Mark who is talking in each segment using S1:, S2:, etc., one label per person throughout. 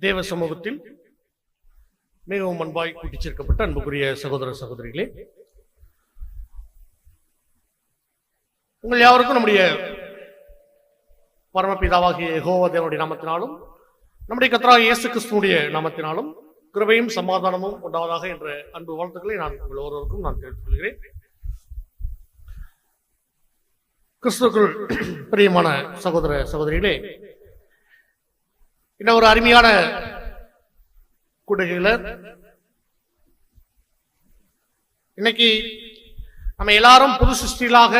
S1: தேவ சமூகத்தில் மிகவும் அன்பாய் கூட்டிச் சேர்க்கப்பட்ட அன்புக்குரிய சகோதர சகோதரிகளே, உங்கள் யாவருக்கும் நம்முடைய பரமபிதாவாகிய யெகோவா தேவனுடைய நாமத்தினாலும் நம்முடைய கர்த்தராகிய இயேசு கிறிஸ்துவுடைய நாமத்தினாலும் கிருபையும் சமாதானமும் உண்டாவதாக என்ற அன்பு வாழ்த்துக்களை நான் உங்கள் ஒருவருக்கும் நான் தெரிவித்துக் கொள்கிறேன். கிறிஸ்துவுக்குள் பிரியமான சகோதர சகோதரிகளே, இந்த ஒரு அருமையான கூடுகையில இன்னைக்கு நம்ம எல்லாரும் புது சிருஷ்டிகளாக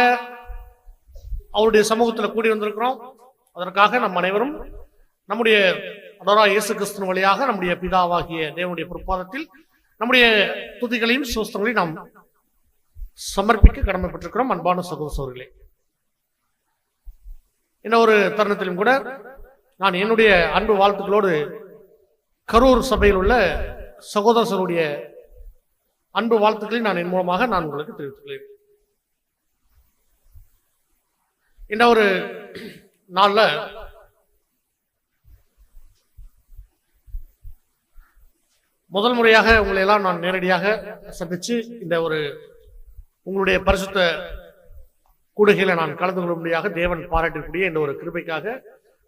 S1: அவருடைய சமூகத்தில் கூடி வந்திருக்கிறோம். அதற்காக நம் அனைவரும் நம்முடைய இயேசு கிறிஸ்து வழியாக நம்முடைய பிதாவாகிய தேவனுடைய பொற்பாதத்தில் நம்முடைய துதிகளையும் சோஸ்திரங்களையும் நாம் சமர்ப்பிக்க கடமைப்பட்டிருக்கிறோம். அன்பான சகோதர சகோதரிகளே, இந்த ஒரு தருணத்திலும் கூட நான் என்னுடைய அன்பு வாழ்த்துக்களோடு கரூர் சபையில் உள்ள சகோதரர்களுடைய அன்பு வாழ்த்துக்களை நான் என் மூலமாக நான் உங்களுக்கு தெரிவித்துள்ளேன். இந்த ஒரு நாள்ல முதல் முறையாக உங்களை எல்லாம் நான் நேரடியாக சந்திச்சு இந்த ஒரு உங்களுடைய பரிசுத்த கூடுகையில நான் கலந்து கொள்ளும்படியாக தேவன் பாராட்டக்கூடிய இந்த ஒரு கிருபைக்காக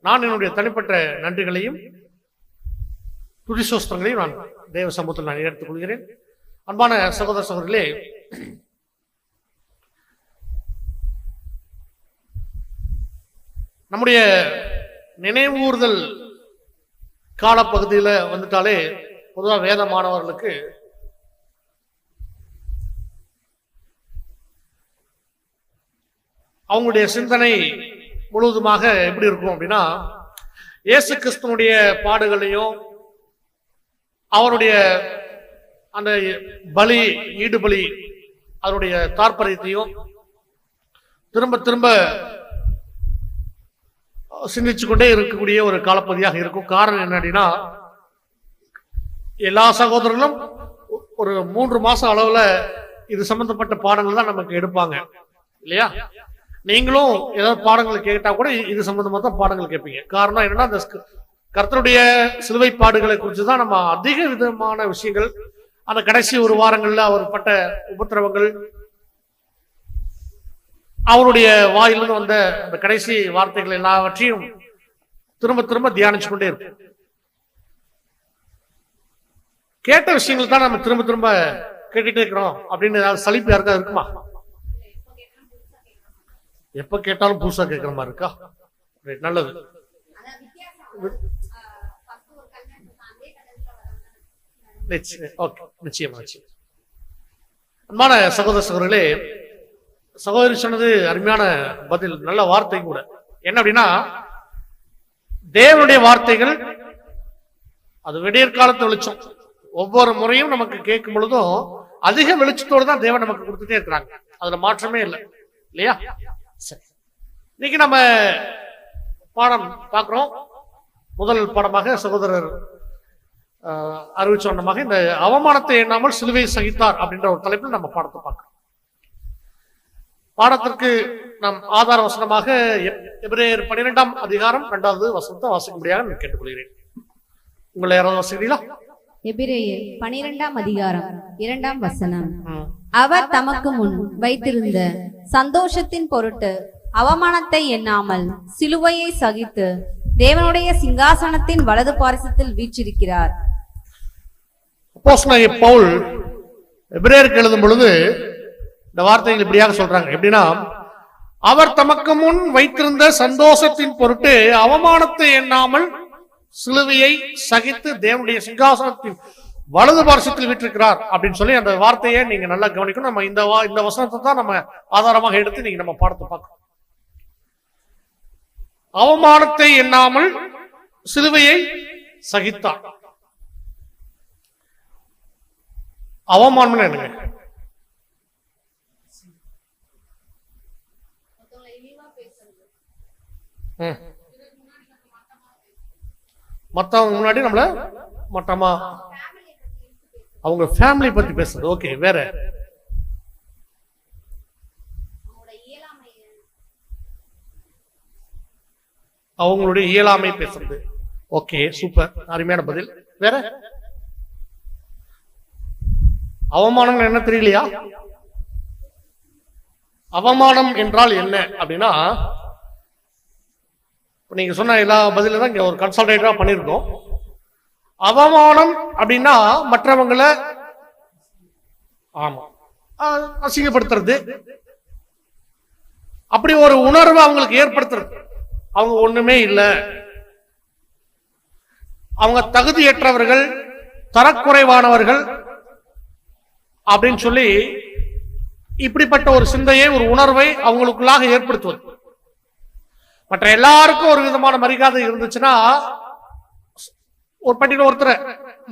S1: நான் என்னுடைய தனிப்பட்ட நன்றிகளையும் துதிசோஸ்திரங்களையும் நான் தேவ சமூகத்தில் நான் எடுத்துக் கொள்கிறேன். அன்பான சகோதர சகோதரிகளே, நம்முடைய நினைவூறுதல் காலப்பகுதியில் வந்துட்டாலே பொதுவாக வேத மாணவர்களுக்கு அவங்களுடைய சிந்தனை முழுவதுமாக எப்படி இருக்கும் அப்படின்னா, இயேசு கிறிஸ்துவனுடைய பாடுகளையும் அவருடைய அந்த பலி ஈடுபலி அவருடைய தாற்பயத்தையும் திரும்ப திரும்ப சிந்திச்சு கொண்டே இருக்கக்கூடிய ஒரு காலப்பகுதியாக இருக்கும். காரணம் என்ன அப்படின்னா, எல்லா சகோதரர்களும் ஒரு 3 மாசம் அளவுல இது சம்பந்தப்பட்ட பாடங்கள் தான் நமக்கு எடுப்பாங்க இல்லையா? நீங்களும் ஏதாவது பாடங்களை கேட்டா கூட இது சம்பந்தமா தான் பாடங்கள் கேட்பீங்க. காரணம் என்னன்னா, அந்த கர்த்தருடைய சிலுவை பாடுகளை குறித்துதான் நம்ம அதிக விதமான விஷயங்கள் அந்த கடைசி ஒரு வாரங்கள்ல அவர் பட்ட உபத்திரவங்கள், அவருடைய வாயிலிருந்து வந்த அந்த கடைசி வார்த்தைகள் எல்லாவற்றையும் திரும்ப திரும்ப தியானிச்சு கொண்டே இருக்கும். கேட்ட விஷயங்கள் தான் நம்ம திரும்ப திரும்ப கேட்டுட்டே இருக்கிறோம் அப்படின்னு ஏதாவது சலிப்பு யாருக்கா இருக்குமா? எப்ப கேட்டாலும் புதுசா கேட்கிற மாதிரி இருக்கா? நல்லது. நிச்சயமா. அன்பான சகோதர சகோதரர்களே, சகோதரி சொன்னது அருமையான பதில், நல்ல வார்த்தை கூட. என்ன அப்படின்னா, தேவனுடைய வார்த்தைகள் அது விடியற்காலத்து வெளிச்சம். ஒவ்வொரு முறையும் நமக்கு கேட்கும் பொழுதும் அதிக வெளிச்சத்தோடு தான் தேவன் நமக்கு கொடுத்துட்டே இருக்கிறாங்க. அதுல மாற்றமே இல்லை இல்லையா? சரி, இன்னைக்கு நம்ம பாடம் பார்க்கிறோம். முதல் பாடமாக சகோதரர் அறிவிச்சோன்னமாக இந்த அவமானத்தை எண்ணாமல் சிலுவை சகித்தார் அப்படின்ற ஒரு தலைப்பில் நம்ம பாடத்தை பார்க்கிறோம். பாடத்திற்கு நாம் ஆதார வசனமாக எபிரேயர் 12ஆம் அதிகாரம் 2வது வசனத்தை வாசிக்கும்படியாக நான் கேட்டுக்கொள்கிறேன். உங்களை யாராவது வாசிக்கிறீங்களா?
S2: எபிரேயர் 12ஆம் அதிகாரம் 2ஆம் வசனம். அவர் தமக்கு முன் வைத்திருந்த சந்தோஷத்தின் பொருட்டு அவமானத்தை எண்ணாமல் சிலுவையை சகித்து தேவனுடைய சிங்காசனத்தின் வலது பாரிசத்தில் வீற்றிருக்கிறார்.
S1: அப்போஸ்தலனாகிய பவுல் எபிரேயருக்கு எழுதும் பொழுது இந்த வார்த்தைகள் இப்படியாக சொல்றாங்க. எப்படின்னா, அவர் தமக்கு முன் வைத்திருந்த சந்தோஷத்தின் பொருட்டு அவமானத்தை எண்ணாமல் சிலுவையை சகித்து தேவனுடைய சிங்காசனத்தின் வலது பாரிசத்தில் வீற்றிருக்கிறார் அப்படின்னு சொல்லி அந்த வார்த்தையை நீங்க நல்லா கவனிக்கணும். நம்ம இந்த வசனத்தை தான் நம்ம ஆதாரமாக எடுத்து நீங்க நம்ம பாடத்தை பார்க்கணும். அவமானத்தை எண்ணாமல் சிலுவையை சகித்தார். அவமானம் என்னங்க? மத்தவங்க முன்னாடி நம்மள மட்டமா அவங்க ஃபேமிலி பத்தி பேசுறது. ஓகே, வேற அவங்களுடைய இயலாமை பேசுறது, ஓகே, சூப்பர், அருமையான பதில். வேற அவமானம் என்ன தெரியலையா? அவமானம் என்றால் என்ன அப்படின்னா, நீங்க சொன்ன எல்லா பதிலும் தான் இங்க ஒரு கன்சல்டேட்டா பண்ணிருக்கோம். அவமானம் அப்படின்னா மற்றவங்களை ஆமா அசிங்கப்படுத்துறது, அப்படி ஒரு உணர்வு அவங்களுக்கு ஏற்படுத்துறது. அவங்க ஒண்ணுமே இல்லை, அவங்க தகுதியற்றவர்கள், தரக்குறைவானவர்கள் அப்படின்னு சொல்லி இப்படிப்பட்ட ஒரு சிந்தையை, ஒரு உணர்வை அவங்களுக்குள்ளாக ஏற்படுத்துவது. மற்ற எல்லாருக்கும் ஒரு விதமான மரியாதை இருந்துச்சுன்னா, ஒரு பட்டியல ஒருத்தர்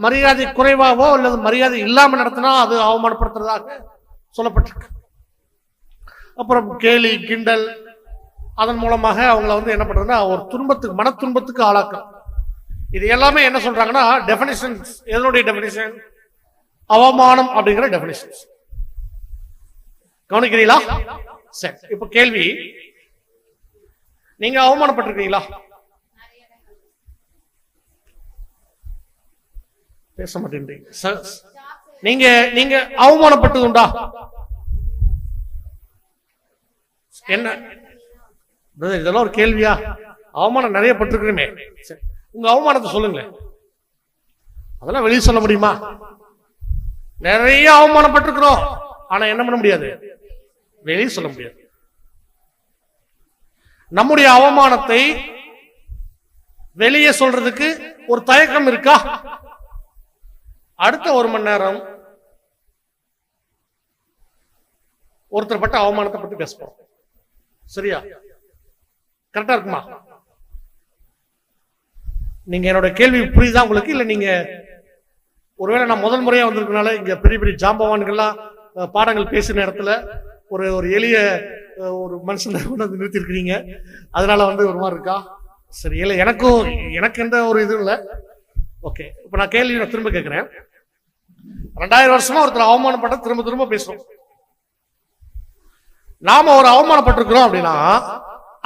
S1: மரியாதை குறைவாவோ அல்லது மரியாதை இல்லாம நடத்தினா அது அவமானப்படுத்துறதாக சொல்லப்பட்டிருக்கு. அப்புறம் கேலி கிண்டல், அதன் மூலமாக அவங்கள என்ன பண்றதுன்னா ஒரு துன்பத்துக்கு, மன துன்பத்துக்கு ஆளாக்கும். இது எல்லாமே என்ன சொல்றாங்கன்னா டெபினிஷன்ஸ். எதனுடைய டெபினிஷன்? அவமானம் அப்படிங்கிற டெபினிஷன்ஸ். கவனிக்கிறீங்களா? சரி, இப்ப கேள்வி, நீங்க அவமானப்பட்டிருக்கீங்களா? பேச மாட்டேன்றீங்க. நீங்க நீங்க அவமானப்பட்டது உண்டா? என்ன இதெல்லாம் ஒரு கேள்வியா? அவமானம் நிறைய பட்டிருக்கிறோமே. உங்க அவமானத்தை சொல்லுங்களேன். அதெல்லாம் வெளியே சொல்ல முடியுமா? நிறைய அவமானப்பட்டிருக்கிறோம், ஆனா என்ன பண்ண முடியாது, வெளியே சொல்ல முடியாது. நம்முடைய அவமானத்தை வெளியே சொல்றதுக்கு ஒரு தயக்கம் இருக்கா? அடுத்த 1 மணி நேரம் ஒருத்தர் பட்ட அவமானத்தை பத்தி பேசுவோம். சரியா? கரெக்டா இருக்குமா? நீங்க என்னோட கேள்வி புரியுதா உங்களுக்கு? இல்ல நீங்க ஒருவேளை நான் முதல் முறையா வந்திருக்கனால இங்க பெரிய பெரிய ஜாம்பவான்கள்லாம் பாடங்கள் பேசுற இடத்துல ஒரு எளிய ஒரு மனுஷனை கொண்டு நிறுத்தி இருக்கிறீங்க, அதனால ஒரு மாதிரி இருக்கா? சரி, இல்லை எனக்கு எந்த ஒரு இதுவும் இல்லை. ஓகே, இப்ப நான் கேள்வி திரும்ப கேட்கிறேன். 2000 வருஷமா ஒருத்தர் அவமானப்பட்ட திரும்ப திரும்ப பேசுறோம். நாம ஒரு அவமானப்பட்டிருக்கிறோம் அப்படின்னா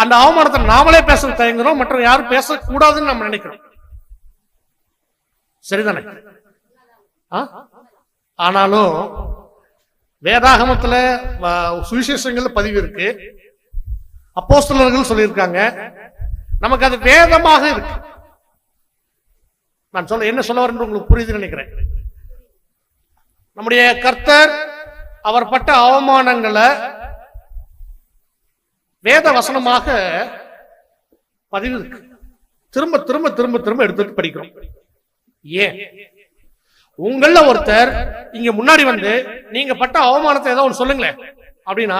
S1: அந்த அவமானத்தை நாமளே பேச தயங்குறோம், மற்ற யாரும் பேசக்கூடாதுன்னு நம்ம நினைக்கிறோம். சரிதானே? ஆனாலும் வேதாகமத்துல சுவிசேஷங்கள் பதிவு இருக்கு, அப்போஸ்தலர்கள் சொல்லியிருக்காங்க, நமக்கு அது வேதமாக இருக்கு. நான் என்ன சொல்ல வரேன்னு உங்களுக்கு புரியுதுன்னு நினைக்கிறேன். நம்முடைய கர்த்தர் அவர் பட்ட அவமானங்களை வேத வசனமாக பதிவு இருக்கு. திரும்ப திரும்ப திரும்ப திரும்ப எடுத்துட்டு படிக்கிறோம். ஏன்? உங்கள ஒருத்தர் இங்க முன்னாடி நீங்க பட்ட அவமானத்தை ஏதோ ஒன்று சொல்லுங்களேன் அப்படின்னா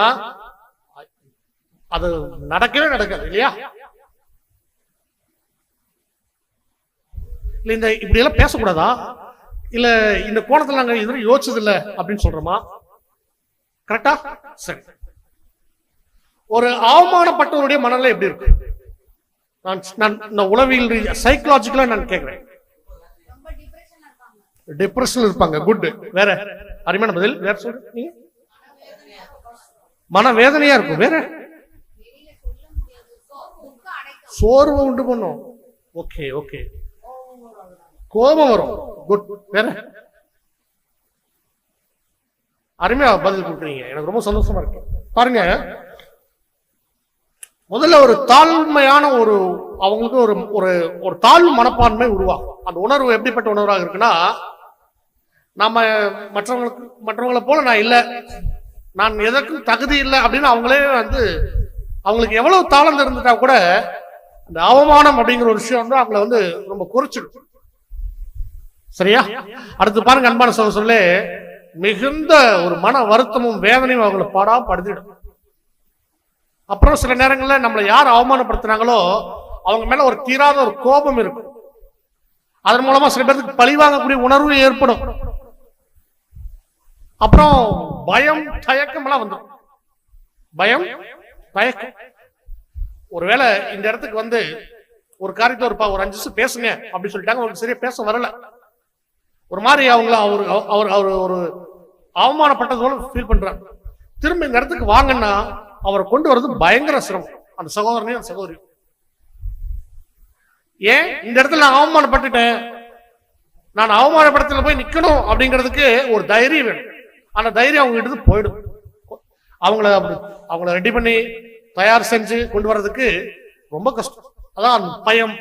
S1: அது நடக்கவே நடக்காது இல்லையா? இல்ல இந்த இப்படி எல்லாம் பேசக்கூடாதா, இல்ல இந்த கோணத்துல நாங்க இதுவரை யோசிச்சது இல்ல அப்படின்னு சொல்றோமா? கரெக்டா? சரி, ஒரு அவமானப்பட்டவருடைய மனநிலை எப்படி இருக்கு? நான் உளவியல் சைக்கலாஜிக்கலா நான் கேட்கிறேன். டிப்ரெஷன் இருப்பாங்க. குட். வேற அருமையான பதில். வேற சொல்றீங்க, மனவேதனையா இருக்கும். வேற சோர்வு உண்டு பண்ணும். ஓகே ஓகே, கோபம் வரும். குட். வேற அருமையா பதில் கொடுக்குறீங்க, எனக்கு ரொம்ப சந்தோஷமா இருக்கு. பாருங்க, முதல்ல ஒரு தாழ்மையான அவங்களுக்கு ஒரு தாழ்வு மனப்பான்மை உருவாகும். அந்த உணர்வு எப்படிப்பட்ட உணர்வாக இருக்குன்னா, நம்ம மற்றவங்களை போல நான் இல்லை, நான் எதற்கும் தகுதி இல்லை அப்படின்னு அவங்களே அவங்களுக்கு எவ்வளவு தாளம் இருந்துட்டா கூட அந்த அவமானம் அப்படிங்கிற ஒரு விஷயம் அவங்கள ரொம்ப குறைச்சிடும். சரியா? அடுத்து பாருங்க, அன்பான சொல்ல மிகுந்த ஒரு மன வருத்தமும் வேதனையும் அவங்களை படுத்திடும். அப்புறம் சில நேரங்களில் நம்மளை யார் அவமானப்படுத்தினாங்களோ அவங்க மேல ஒரு தீராத ஒரு கோபம் இருக்கும். அதன் மூலமா சில பேருக்கு பழிவாங்கக்கூடிய உணர்வு ஏற்படும். அப்புறம் பயம் தயக்கம் எல்லாம் வந்துடும். பயம் தயக்கம். ஒருவேளை இந்த இடத்துக்கு ஒரு காரியத்தை ஒரு 5 நிமிஷம் பேசுங்க அப்படின்னு சொல்லிட்டாங்க, அவங்களுக்கு சரியா பேச வரல, ஒரு மாதிரி அவங்கள அவர் ஒரு அவமானப்பட்டது போல ஃபீல் பண்றாங்க. திரும்ப இந்த இடத்துக்கு வாங்கன்னா அவரை கொண்டு வர்றது பயங்கர சிரமம், அந்த சகோதரனையும் அந்த சகோதரியும். ஏன் இந்த இடத்துல நான் அவமானப்பட்டுட்டேன், நான் அவமானப்படத்துல போய் நிக்கணும் அப்படிங்கிறதுக்கு ஒரு தைரியம் வேணும். அந்த தைரியம் அவங்க கிட்ட போயிடும். அவங்கள ரெடி பண்ணி தயார் செஞ்சு கொண்டு வர்றதுக்கு ரொம்ப கஷ்டம். அதான் பயம்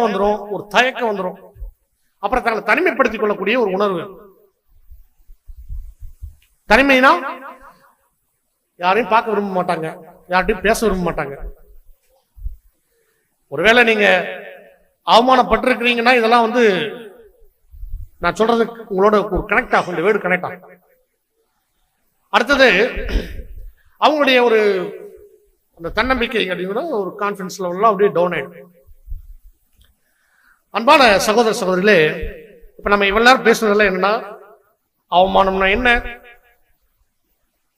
S1: வந்துடும், ஒரு தயக்கம் வந்துடும். அப்புறம் தங்களை தனிமைப்படுத்திக் கொள்ளக்கூடிய ஒரு உணர்வு. தனிமைனா யாரையும் பார்க்க விரும்ப மாட்டாங்க, யார்கிட்டையும் பேச விரும்ப மாட்டாங்க. ஒருவேளை நீங்க அவமானப்பட்டிருக்கிறீங்கன்னா இதெல்லாம் நான் சொல்றது உங்களோட ஒரு கனெக்ட் ஆகும், இந்த வேர்டு கனெக்ட் ஆகும். அடுத்தது அவங்களுடைய ஒரு அந்த தன்னம்பிக்கை அப்படிங்கிற ஒரு கான்பிடன்ஸ் லெவல்லாம் அப்படியே டவுன் ஆயிடும். அன்பான சகோதர சகோதரிகளே, இப்ப நம்ம இவ்வளவு நேரம் பேசுனதுல என்னன்னா, அவமானம்னா என்ன,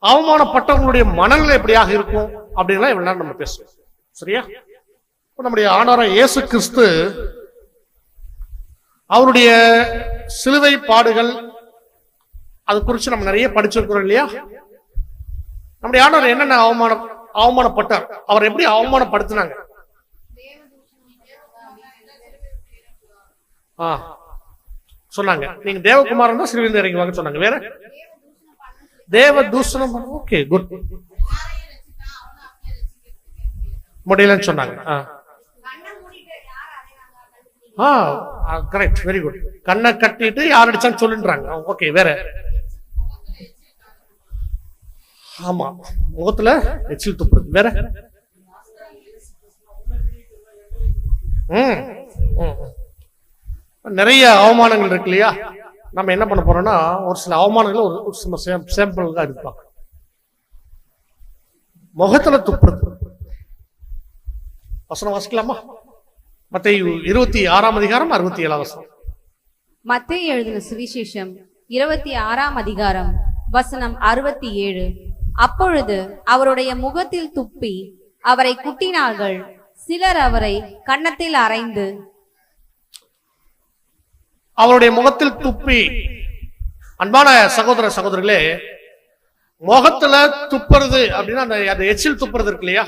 S1: அவமானப்பட்டவங்களுடைய மனநிலை எப்படியாக இருக்கும் அப்படின்லாம் இவ்வளவு நேரம் நம்ம பேசுவோம். சரியா? நம்முடைய ஆண்டவராகிய இயேசு கிறிஸ்து அவருடைய சிலுவை பாடுகள் அது குறித்து நம்ம நிறைய படிச்சிருக்கிறோம் இல்லையா? நம்முடைய ஆண்டவர் என்னென்ன அவமானப்பட்டார், அவர் எப்படி அவமானப்படுத்தினாங்க? சொன்னாங்க, நீங்க தேவகுமாரன் தான் சிறுவிந்து இறங்கி வாங்க சொன்னாங்க. வேற தேவ தூஷணம், ஓகே குட், முடியலன்னு சொன்னாங்க. Correct, very good. கண்ணை கட்டிட்டு யார் அடிச்சான்னு சொல்லுன்றாங்க. ஓகே, வேற? ஆமா, முகத்துல எச்சில் துப்புறது. வேற? நிறைய அவமானங்கள் இருக்கு இல்லையா? நம்ம என்ன பண்ண போறோம்னா, ஒரு சில அவமானங்கள் ஒரு சில சாம்பிள் தான் எடுப்பாங்க. முகத்துல துப்புறது. வசனம் வாசிக்கலாமா? மத்தேயு 26ஆம் அதிகாரம் 67ஆம் வசனம்.
S2: மத்தேயு எழுதின சுவிசேஷம் 26ஆம் அதிகாரம் வசனம் 67. அப்பொழுது அவருடைய முகத்தில் துப்பி அவரை குட்டினார்கள். சிலர் அவரை கன்னத்தில் அறைந்து.
S1: அவருடைய முகத்தில் துப்பி. அன்பான சகோதர சகோதரிகளே, முகத்துல துப்புறது அப்படின்னா அந்த எச்சில் துப்புறது இருக்கு இல்லையா?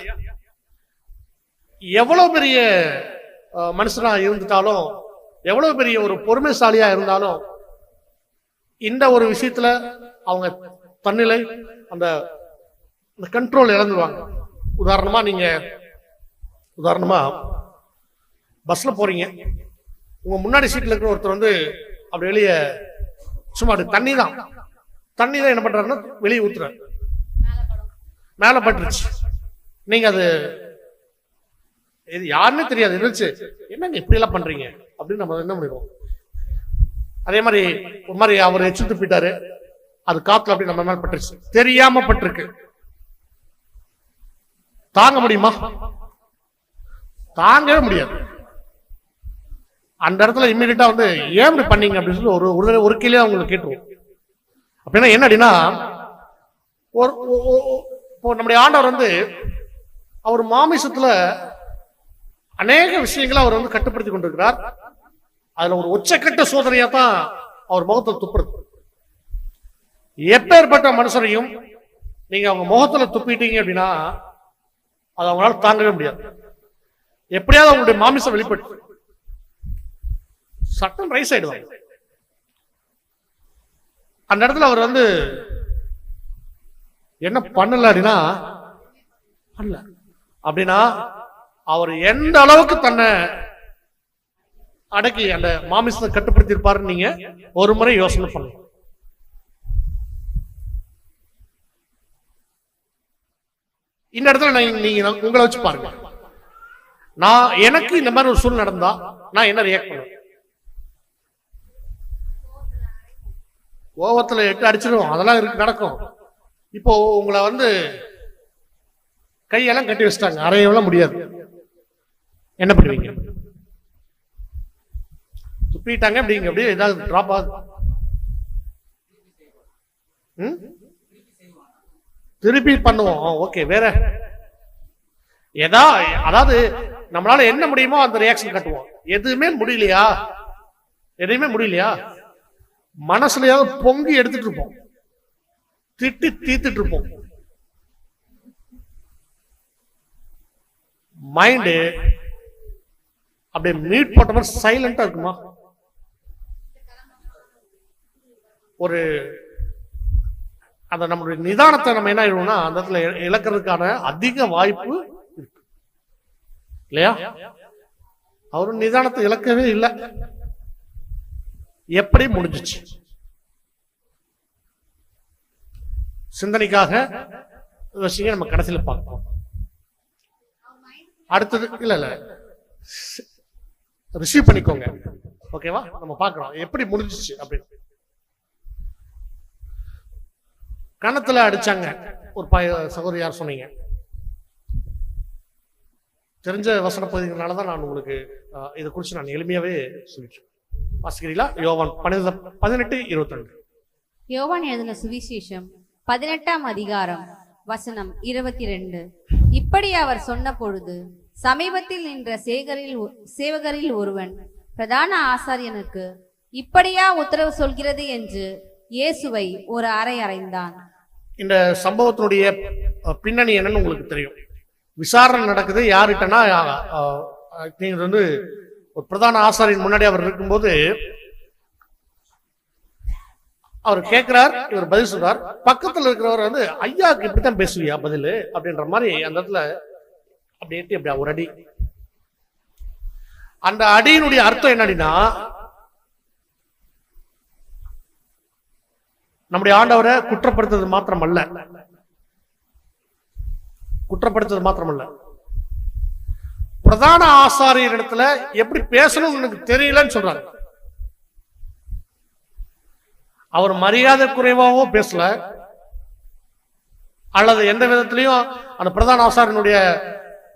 S1: எவ்வளவு பெரிய மனுஷனா இருந்துட்டாலும், எவ்வளவு பெரிய ஒரு பொறுமைசாலியா இருந்தாலும், இந்த ஒரு விஷயத்துல அவங்க தன்னிலை அந்த கண்ட்ரோல் இழந்துருவாங்க. உதாரணமா பஸ்ல போறீங்க, உங்க முன்னாடி சீட்ல இருக்கிற ஒருத்தர் அப்படி வெளியே சும்மா தண்ணி தான் என்ன பண்றாருன்னா வெளியே ஊத்துற, மேல பட்டுருச்சு. நீங்க அது இது யாருன்னே தெரியாது, இருந்துச்சு, என்னங்க இப்படி எல்லாம் பண்றீங்க அப்படின்னு நம்ம என்ன பண்ணிடுவோம். அதே மாதிரி ஒரு மாதிரி அவர் எச்சு துப்பிட்டாரு, அது காத்துல அப்படி நம்ம மேல பட்டுருச்சு, தெரியாம பட்டிருக்கு. தாங்க முடியுமா? தாங்கவே முடியாது. அந்த இடத்துல இம்மிடியா ஏன் இப்படி பண்ணீங்க அப்படின்னு சொல்லி ஒரு கேள்வி அவங்களுக்கு கேட்டுருவோம். அப்படின்னா என்ன அப்படின்னா, நம்முடைய ஆண்டவர் அவர் மாமிசத்துல அநேக விஷயங்களை அவர் கட்டுப்படுத்தி கொண்டிருக்கிறார். அதுல ஒரு உச்சக்கட்ட சோதனையா தான் அவர் முகத்தை துப்புறது. எப்பேற்பட்ட மனுஷரையும் நீங்க அவங்க முகத்துல துப்பிட்டீங்க அப்படின்னா அது அவங்களால தாங்கவே முடியாது. எப்படியாவது அவங்களுடைய மாமிசம் வெளிப்பட்டு சட்டம் ரைஸ் ஆயிடுவாங்க. அந்த இடத்துல அவர் என்ன பண்ணல அப்படின்னா அவர் எந்த அளவுக்கு தன்னை அடக்கி அந்த மாமிசத்தை கட்டுப்படுத்தி இருப்பாருன்னு நீங்க ஒரு முறை யோசனை பண்ணலாம். இந்த இடத்துல நீங்க உங்களை வச்சு பாருங்க. எனக்கு இந்த மாதிரி ஒரு சூழ்நிலை நடந்தா நான் என்ன ரியாக்ட் பண்ணுவேன்? கோவத்துல எட்டு அடிச்சிருவோம், அதெல்லாம் நடக்கும். இப்போ உங்களை கையெல்லாம் கட்டி வச்சிட்டாங்க, அறையெல்லாம் முடியாது, என்ன பண்ணுவீங்க? துப்பிட்டாங்க அப்படிங்க, அப்படியே ஏதாவது டிராப் ஆகுது, திருப்பி பண்ணுவோம். ஓகே, வேற அதாவது நம்மளால என்ன முடியுமோ அந்த ரியாக்ஷன் கட்டுவோம். எதுவுமே முடியலையா மனசுலயாவது பொங்கி எடுத்துட்டு இருப்போம், திட்டி தீத்துட்டு இருப்போம். மைண்டு அப்படியே மீட் போட்ட மாதிரி சைலண்டா இருக்குமா? ஒரு அந்த நம்மளுடைய நிதானத்தை நம்ம என்ன ஆயிடுவோம்னா அந்த இடத்துல இழக்கிறதுக்கான அதிக வாய்ப்பு இருக்கு இல்லையா? அவரும் நிதானத்தை இழக்கவே இல்லை. எப்படி முடிஞ்சிச்சு? சிந்தனைக்காக விஷயம் நம்ம கடைசியில் பார்ப்போம். அடுத்தது இல்ல ரிசீவ் பண்ணிக்கோங்க, ஓகேவா? நம்ம பார்க்கிறோம் எப்படி முடிஞ்சிச்சு அப்படின்னு. கணத்துல அடிச்சாங்க ஒரு சகோதரி, யார் சொன்னீங்க? தெரிஞ்ச வசன பகுதிகளாலதான் நான் உங்களுக்கு இதை குறித்து நான் எளிமையாவே சொல்லிட்டேன். வாசிக்கிறீங்களா? யோவான் 18:22.
S2: யோவான் எழுதின சுவிசேஷம் 18ஆம் அதிகாரம் வசனம் 22. இப்படி அவர் சொன்ன பொழுது சமீபத்தில் நின்ற சேவகரில் ஒருவன் பிரதான ஆசாரியனுக்கு இப்படியா உத்தரவு சொல்கிறது என்று இயேசுவை ஒரு அறை அறைந்தான்.
S1: இந்த சம்பவத்தினுடைய பின்னணி என்னன்னு உங்களுக்கு தெரியும். விசாரணை நடக்குது. யாருக்கிட்டனா வந்து ஒரு பிரதான ஆசாரியின் முன்னாடி அவர் இருக்கும்போது அவர் கேட்கிறார், இவர் பதில் சொல்றார். பக்கத்துல இருக்கிறவர் வந்து ஐயாவுக்கு இப்படித்தான் பேசுவியா பதில் அப்படின்ற மாதிரி அந்த இடத்துல அப்படி ஒரு அடி. அந்த அடியினுடைய அர்த்தம் என்னன்னா நம்முடைய ஆண்டவரை குற்றப்படுத்துறது மாத்திரமல்ல, பிரதான ஆசாரியர் இடத்துல எப்படி பேசணும் எனக்கு தெரியலன்னு சொல்றாரு. அவர் மரியாதை குறைவாவோ பேசல, அல்லது எந்த விதத்திலையும் அந்த பிரதான ஆசாரியனுடைய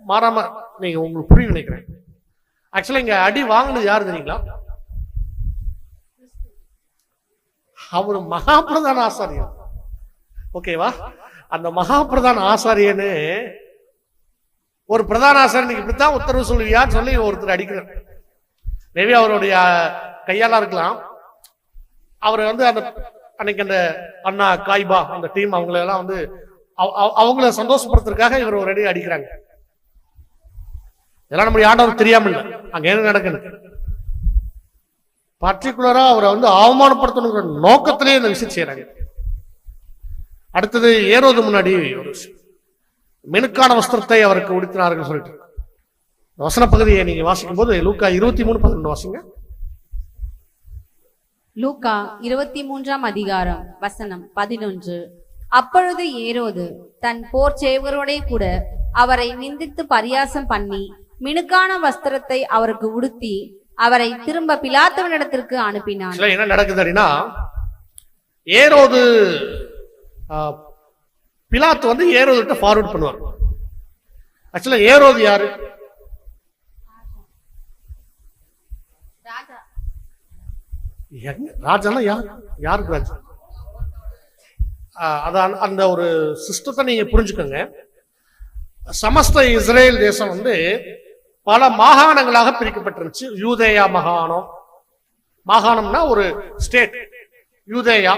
S1: மாறாம, நீங்க உங்களுக்கு புரிய நினைக்கிறேன். ஆக்சுவலா இங்க அடி வாங்கினது யாரு தெரியுங்களா? அவர் மகா பிரதான ஆசாரியன், ஓகேவா? அந்த மகா பிரதான ஆசாரியனு ஒரு பிரதான ஆசாரியனுக்கு இப்படித்தான் உத்தரவு சொல்லுவியான்னு சொல்லி ஒருத்தர் அடிக்கிறார். மேபி அவருடைய கையாளா இருக்கலாம். அவர் வந்து அந்த அன்னைக்கு அந்த அண்ணா காய்பா அந்த டீம் அவங்களெல்லாம் வந்து அவங்கள சந்தோஷப்படுத்துறதுக்காக இவர் ஒரு அடி அடிக்கிறாங்க. இதெல்லாம் நம்முடைய ஆண்டவர் தெரியாம இல்லை, அங்க என்ன நடக்குது. பர்டிகுலரா அவரை வந்து அவமானப்படுத்தணுங்கிற நோக்கத்திலே இந்த விஷயம் செய்யறாங்க. அடுத்தது ஏரோது முன்னாடி ஒரு மெனுக்கான வஸ்திரத்தை அவருக்கு உடுத்தினார்கள் சொல்லிட்டு வசன பகுதியை நீங்க வாசிக்கும் போது லூக்கா 23:12 வாசிங்க.
S2: லூக்கா 23ஆம் அதிகாரம் வசனம் 11. அப்பொழுது ஏரோது தன் போர் சேவகரோட கூட அவரை நிந்தித்து பரியாசம் பண்ணி மினுக்கான வஸ்திரத்தை அவருக்கு உடுத்தி அவரை திரும்ப பிலாத்துவினிடத்திற்கு அனுப்பினான்.
S1: என்ன நடக்குது அப்படின்னா, ஏரோது பிலாத்து வந்து ஏரோது ஃபார்வர்ட் பண்ணுவார். ஆக்சுவலா ஏரோது யாரு? ராஜானா யாருக்கு ராஜா? அதான் அந்த ஒரு சிஸ்டத்தை நீங்க புரிஞ்சுக்கோங்க. சமஸ்த இஸ்ரேல் தேசம் வந்து பல மாகாணங்களாக பிரிக்கப்பட்டிருந்துச்சு. யூதேயா மாகாணம்னா ஒரு ஸ்டேட். யூதேயா,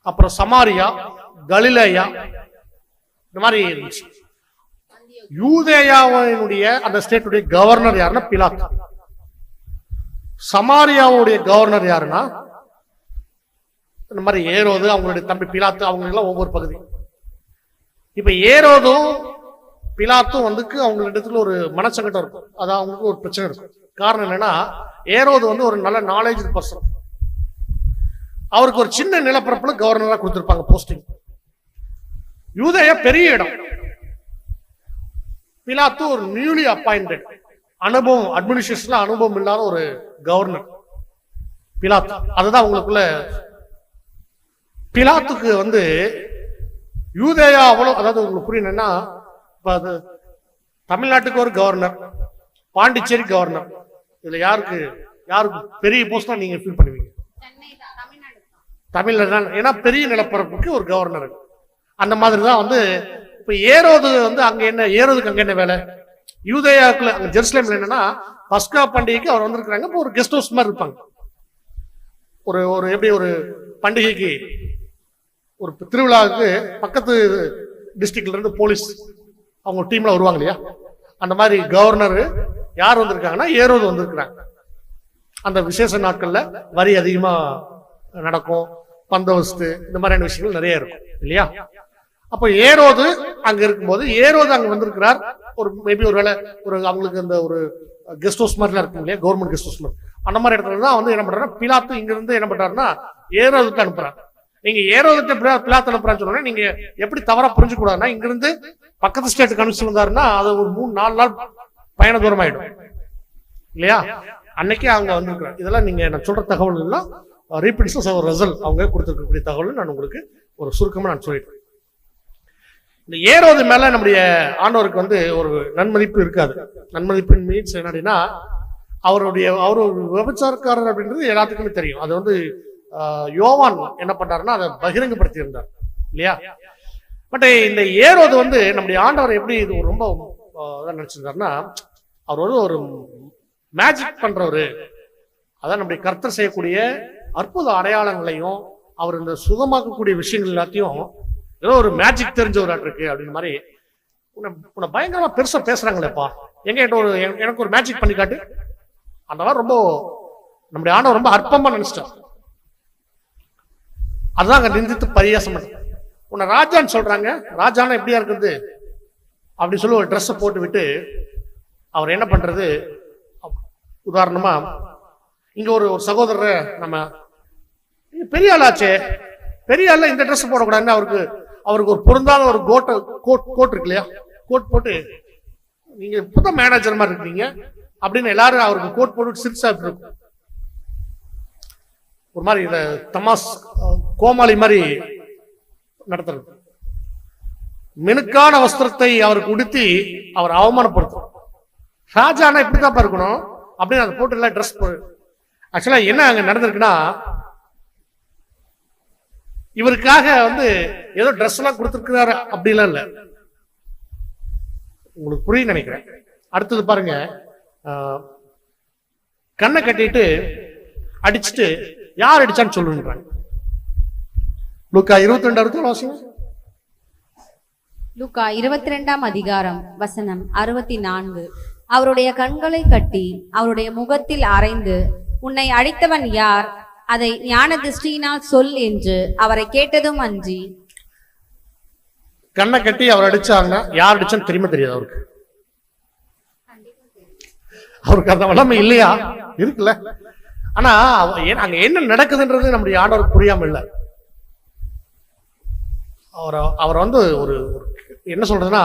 S1: அப்புறம் சமாரியா, கலிலேயா, இந்த மாதிரி இருந்துச்சு. யூதேயாவினுடைய அந்த ஸ்டேட்டுடைய கவர்னர் யாருன்னா பிலாத்து. சமாரியாவுடைய கவர்னர் யாருன்னா இந்த மாதிரி ஏரோது, அவங்களுடைய தம்பி பிலாத்து, அவங்க எல்லாம் ஒவ்வொரு பகுதி. இப்ப ஏரோதும் பிலாத்தும் வந்து அவங்களிடத்துல ஒரு மனச்சங்கடம் இருக்கும், அதான் அவங்களுக்கு ஒரு பிரச்சனை இருக்கும். காரணம் என்னன்னா, ஏரோது வந்து ஒரு நல்ல நாலேஜ் பர்சன். அவருக்கு ஒரு சின்ன நிலப்பரப்புல கவர்னரா கொடுத்திருப்பாங்க போஸ்டிங். யூதேயா பெரிய இடம். பிலாத்து ஒரு நியூலி அப்பாயிண்டட், அனுபவம், அட்மினிஸ்ட்ரேஷன்ல அனுபவம் இல்லாத ஒரு கவர்னர் பிலாத்து. அதுதான் உங்களுக்குள்ள. பிலாத்துக்கு வந்து யூதேயா அவ்வளவு, அதாவது உங்களுக்கு புரியணும்னா, தமிழ்நாட்டுக்கு ஒரு கவர்னர், பாண்டிச்சேரி கவர்னர், இதுல யாருக்கு பெரிய போஸ்டா நீங்க ஃபீல் பண்ணுவீங்க? தமிழ்நாடு. ஏன்னா பெரிய நிலப்பரப்புக்கு ஒரு கவர்னர். அந்த மாதிரிதான் வந்து இப்ப ஏரோது வந்து அங்க என்ன, ஏரோதுக்கு அங்க என்ன வேலை? யூதேயாக்குள்ள அங்க ஜெருசலேம்ல என்னன்னா பஸ்கா பண்டிகைக்கு அவர் வந்திருக்கிறாங்க. இப்போ ஒரு கெஸ்ட் ஹவுஸ் மாதிரி இருப்பாங்க. ஒரு எப்படி ஒரு பண்டிகைக்கு ஒரு திருவிழாவுக்கு பக்கத்து டிஸ்ட்ரிக்ட்ல இருந்து போலீஸ் அவங்க டீம்ல வருவாங்க இல்லையா, அந்த மாதிரி கவர்னர் யார் வந்திருக்காங்கன்னா ஏரோது வந்திருக்கிறாங்க. அந்த விசேஷ நாட்கள்ல வரி அதிகமா நடக்கும், பந்தோபஸ்து, இந்த மாதிரியான விஷயங்கள் நிறைய இருக்கும் இல்லையா? அப்ப ஏரோது அங்க இருக்கும்போது ஏரோது அங்க வந்திருக்கிறார். ஒரு மேபி ஒரு வேலை ஒரு அவங்களுக்கு அந்த ஒரு கெஸ்ட் ஹவுஸ் மாதிரிலாம் இருக்கும் இல்லையா, கவர்மெண்ட் கெஸ்ட் ஹவுஸ் மாதிரி, அந்த மாதிரி இடத்துல தான் வந்து என்ன பண்றாரு, பிலாத்து இங்க இருந்து என்ன பண்றாருன்னா ஏரோதுக்கு அனுப்புறாரு. நீங்க ஏரோதுக்கு பிலாத்து அனுப்புறான்னு சொன்னோன்னா நீங்க எப்படி தவறா புரிஞ்சு கூடாதுன்னா, இங்க இருந்து பக்கத்து ஸ்டேட்டுக்கு அனுப்பிச்சு வந்தாருன்னா அது ஒரு 3-4 நாள் பயண தூரம் ஆயிடும் இல்லையா? அன்னைக்கே அவங்க வந்திருக்கிறார். இதெல்லாம் நீங்க நான் சொல்ற தகவல் எல்லாம் ரீபிரின்ஸ் ரிசல்ட் அவங்க கொடுத்திருக்கக்கூடிய தகவல் நான் உங்களுக்கு ஒரு சுருக்கமா நான் சொல்லிட்டேன். இந்த ஏரோது மேல நம்முடைய ஆண்டவருக்கு வந்து ஒரு நன்மதிப்பு இருக்காது. நன்மதிப்பின் மீன்ஸ் என்னன்னா, அவரு ஒரு விபச்சாரக்காரர் அப்படின்றது எல்லாத்துக்குமே தெரியும். அது வந்து யோவான் என்ன பண்ணாருன்னா அதை பகிரங்கப்படுத்தி இருந்தார் இல்லையா? பட் இந்த ஏரோது வந்து நம்முடைய ஆண்டவர் எப்படி இது ரொம்ப நினைச்சிருந்தாருன்னா, அவர் வந்து ஒரு மேஜிக் பண்றவரு. அதான் நம்முடைய கர்த்தர் செய்யக்கூடிய அற்புத அடையாளங்களையும் அவர் இந்த சுகமாக்கக்கூடிய விஷயங்கள் எல்லாத்தையும் ஏதோ ஒரு மேஜிக் தெரிஞ்சவராட்டு இருக்கு அப்படின்னு மாதிரி உன்னை பயங்கரமா பெருசா பேசுறாங்களேப்பா, எனக்கு ஒரு மேஜிக் பண்ணி காட்டு. அந்த மாதிரி ரொம்ப நம்முடைய ஆண்டவர் ரொம்ப அற்பமா நினைச்சிட்டார். அதுதான் அங்க நிந்தித்து பரியாசம் பண்ண. உன்னை ராஜான்னு சொல்றாங்க, ராஜானா எப்படியா இருக்குது அப்படின்னு சொல்லி ஒரு ட்ரெஸ்ஸை போட்டு விட்டு அவர் என்ன பண்றது, உதாரணமா இங்க ஒரு சகோதரரை நம்ம பெரிய ஆளாச்சே, பெரிய ஆள்ல இந்த ட்ரெஸ் போடக்கூடாதுன்னு அவருக்கு ஒரு பொருந்தாத ஒரு கோட் இருக்கு இல்லையா, கோட் போட்டு நீங்க இப்பதான் மேனேஜர் மாதிரி இருக்கீங்க அப்படின்னு எல்லாரும் அவருக்கு கோட் போட்டு சிரிச்சா இருக்கும். ஒரு மாதிரி இந்த தமாஸ் கோமாளி மாதிரி நடத்துறது. மினுக்கான வஸ்திரத்தை அவருக்கு உடுத்தி அவர் அவமானப்படுத்தும். ராஜானா இப்படிதான் இருக்கணும் அப்படின்னு அதை போட்டு எல்லாம் ட்ரெஸ் போடு. ஆக்சுவலா என்ன அங்க நடந்திருக்குன்னா, இவருக்காக வந்து ஏதோ ட்ரெஸ் எல்லாம் கொடுத்துருக்கிறாரு அப்படிலாம் இல்ல. உங்களுக்கு புரிய நினைக்கிறேன். அடுத்தது பாருங்க, கண்ணை கட்டிட்டு அடிச்சுட்டு யார் அடிச்சான்னு சொல்லுன்றாங்க. லூக்கா 22 வாசிங்க.
S2: லூக்கா 22 அதிகாரம் வசனம் 64. அவருடைய கண்களை கட்டி அவருடைய முகத்தில் அறைந்து, உன்னை அடித்தவன் யார், அதை ஞான திருஷ்டியினால் சொல் என்று அவரை கேட்டதும் அன்றி.
S1: கண்ணை கட்டி அவர் அடிச்சாங்க, யார் அடிச்சான்னு தெரியாது அவருக்கு அந்த வல்லமை இல்லையா? இருக்குல்ல. ஆனா அங்க என்ன நடக்குதுன்றது நம்முடைய ஆண்டவருக்கு புரியாம இல்ல. அவர் வந்து ஒரு என்ன சொல்றதுன்னா,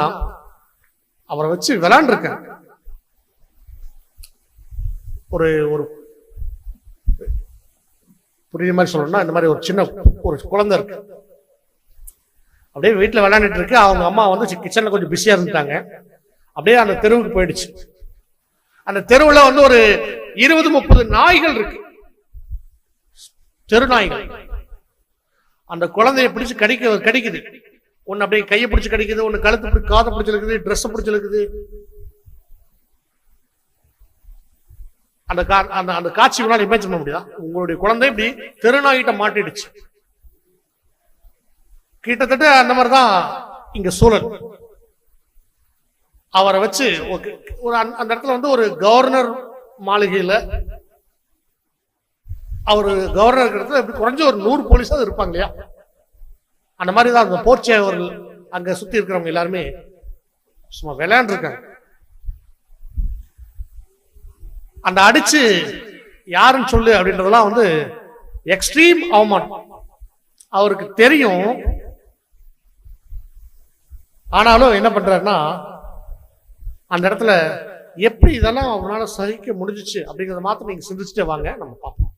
S1: அவரை வச்சு விளையாண்டு இருக்க ஒரு புரியுற மாதிரி சொல்லணும்னா, இந்த மாதிரி ஒரு சின்ன ஒரு குழந்தை இருக்கு, அப்படியே வீட்டுல விளையாண்டுட்டு இருக்கு. அவங்க அம்மா வந்து கிச்சன்ல கொஞ்சம் பிஸியா இருந்துட்டாங்க. அப்படியே அந்த தெருவுக்கு போயிடுச்சு. அந்த தெருவுல வந்து ஒரு 20-30 நாய்கள் இருக்கு, தெரு நாய்கள். அந்த குழந்தைய பிடிச்சு கடிக்குது. ஒன்னு அப்படியே கையை பிடிச்சு கடிக்குது, ஒன்னு கழுத்து பிடிச்சி காதை பிடிச்சிருக்குது, ட்ரெஸ் பிடிச்சிருக்குது. அந்த காட்சி உங்களால் இமேஜின் பண்ண முடியுதா? உங்களுடைய குழந்தை இப்படி தெருநாயிட்ட மாட்டிடுச்சு. கிட்டத்தட்ட அந்த மாதிரிதான் இங்க சூழல். அவரை வச்சு ஒரு அந்த இடத்துல வந்து ஒரு கவர்னர் மாளிகையில அவரு கவர்னர் இடத்துல குறைஞ்ச ஒரு 100 போலீஸாவது இருப்பாங்க இல்லையா? அந்த மாதிரிதான் அந்த போர்ச்சேவர்கள் அங்க சுத்தி இருக்கிறவங்க எல்லாருமே சும்மா விளையாண்டு இருக்காங்க. அந்த அடிச்சு யாருன்னு சொல்லு அப்படின்றதெல்லாம் வந்து எக்ஸ்ட்ரீம் அவமானம். அவருக்கு தெரியும். ஆனாலும் என்ன பண்றாருன்னா, அந்த இடத்துல எப்படி இதெல்லாம் அவரால் சகிக்க முடிஞ்சிச்சு அப்படிங்கறத மாத்திரம் நீங்க சிந்திச்சுட்டே வாங்க, நம்ம பார்ப்போம்.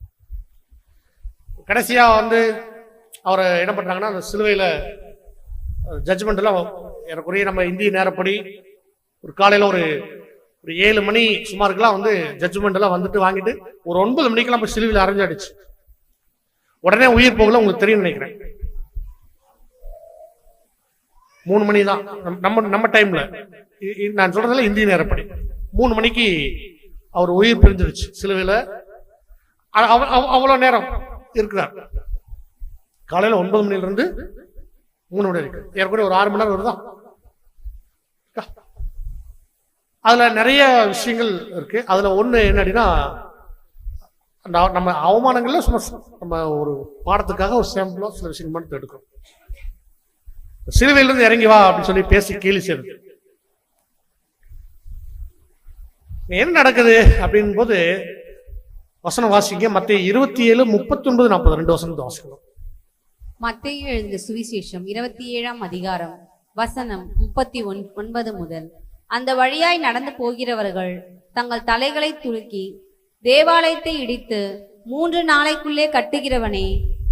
S1: கடைசியா வந்து அவரை என்ன பண்றாங்கன்னா, அந்த சிலுவையில ஜட்ஜ்மெண்ட் எல்லாம் எனக்குரிய நம்ம இந்திய நேரப்படி ஒரு காலையில ஒரு 7 மணி சுமாருக்கெல்லாம் வந்து ஜட்ஜ்மெண்ட் எல்லாம் வந்துட்டு வாங்கிட்டு ஒரு 9 மணிக்கெல்லாம் போய் சிலுவையில் அரைஞ்சாடிச்சு. உடனே உயிர் போகல, உங்களுக்கு தெரியும் நினைக்கிறேன். 3 மணி தான் நம்ம டைம்ல, நான் சொல்றதுல இந்திய நேரப்படி 3 மணிக்கு அவர் உயிர் பிரிஞ்சிருச்சு சிலுவையில. அவ்வளவு நேரம் இருக்கிறார். காலையில 9 மணில இருந்து 3 மணி இருக்கு, ஏற்கனவே ஒரு 6 மணி நேரம் வருதா? அதுல நிறைய விஷயங்கள் இருக்கு. அதுல ஒண்ணு என்ன அப்படின்னா, நம்ம அவமானங்கள்ல சும்மா நம்ம ஒரு பாடத்துக்காக ஒரு சாம்பிளா சில விஷயங்கள் மட்டும் எடுக்கிறோம். சிலுவையிலிருந்து இறங்கி வா அப்படின்னு சொல்லி பேசி கேலி செய்யுது. என்ன நடக்குது அப்படின் போது வசனம் வாசிங்க. மத்தேயு 27, 39, 40 2 வசனத்தை வாசிக்கணும்.
S2: மத்தேயு எழுதிய சுவிசேஷம் 27ஆம் அதிகாரம் வசனம் 39 முதல். அந்த வழியாய் நடந்து போகிறவர்கள் தங்கள் தலைகளை துலுக்கி, தேவாலயத்தை இடித்து 3 நாளைக்குள்ளே கட்டுகிறவனே,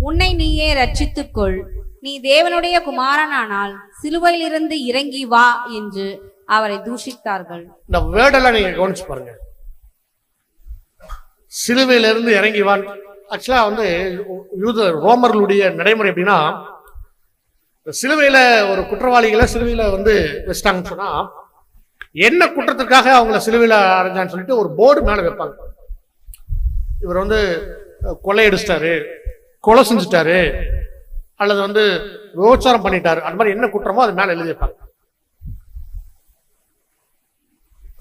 S2: உன்னை நீயே ரட்சித்துக்கொள், நீ தேவனுடைய குமாரனானால் சிலுவையிலிருந்து இறங்கி வா என்று அவரை தூஷித்தார்கள்.
S1: இந்த வேர்டெல்லாம் நீங்க கவனிச்சு பாருங்க. சிலுவையிலிருந்து இறங்கி வா. ஆக்சுவலா வந்து ரோமர்களுடைய நடைமுறை எப்படின்னா, சிலுவையில ஒரு குற்றவாளிகளை சிலுவையில வந்து வச்சிட்டாங்கன்னு சொன்னா, என்ன குற்றத்துக்காக அவங்கள சிலுவையில அரைஞ்சான்னு சொல்லிட்டு ஒரு போர்டு மேல வைப்பாங்க. இவர் வந்து கொள்ளையடிச்சிட்டாரு, கொலை செஞ்சுட்டாரு, அல்லது வந்து விபச்சாரம் பண்ணிட்டாரு, அந்த மாதிரி என்ன குற்றமோ அது மேல எழுதி வைப்பாங்க.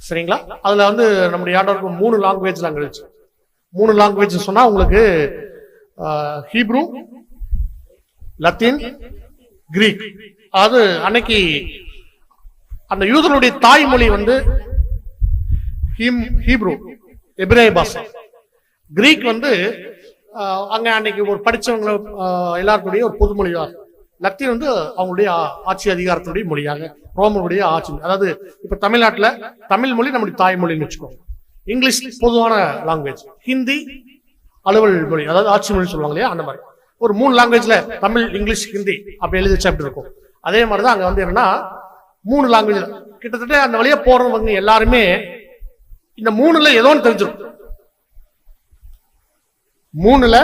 S1: சரிங்களா? அதுல வந்து நம்முடைய ஆண்டவருக்கு 3 லாங்குவேஜ் அங்க இருந்துச்சு. 3 லாங்குவேஜ் சொன்னா உங்களுக்கு ஹீப்ரு, லத்தீன், கிரீக். அது அன்னைக்கு அந்த யூதருடைய தாய்மொழி வந்து ஹீப்ரு, எபிரேய பாஷை. கிரீக் வந்து அங்க அன்னைக்கு ஒரு படிச்சவங்க எல்லாருடைய ஒரு பொது மொழியா. லத்தீன் வந்து அவங்களுடைய ஆட்சி அதிகாரத்துடைய மொழியாக, ரோமனுடைய ஆட்சி. அதாவது இப்ப தமிழ்நாட்டுல தமிழ் மொழி நம்முடைய தாய்மொழின்னு வச்சுக்கோங்க. இங்கிலீஷ் பொதுவான லாங்குவேஜ். ஹிந்தி அலுவல் மொழி, அதாவது ஆட்சி மொழி சொல்லுவாங்க இல்லையா, அந்த மாதிரி ஒரு 3 லாங்குவேஜ்ல தமிழ், இங்கிலீஷ், ஹிந்தி அப்படி எழுதி வச்சு அப்படி இருக்கும். அதே மாதிரிதான் அங்க வந்து என்னன்னா 3 லாங்குவேஜ். கிட்டத்தட்ட அந்த வழியா போறவங்க எல்லாருமே இந்த 3ல ஏதோ ஒன்று தெரிஞ்சிருக்கும். 3ல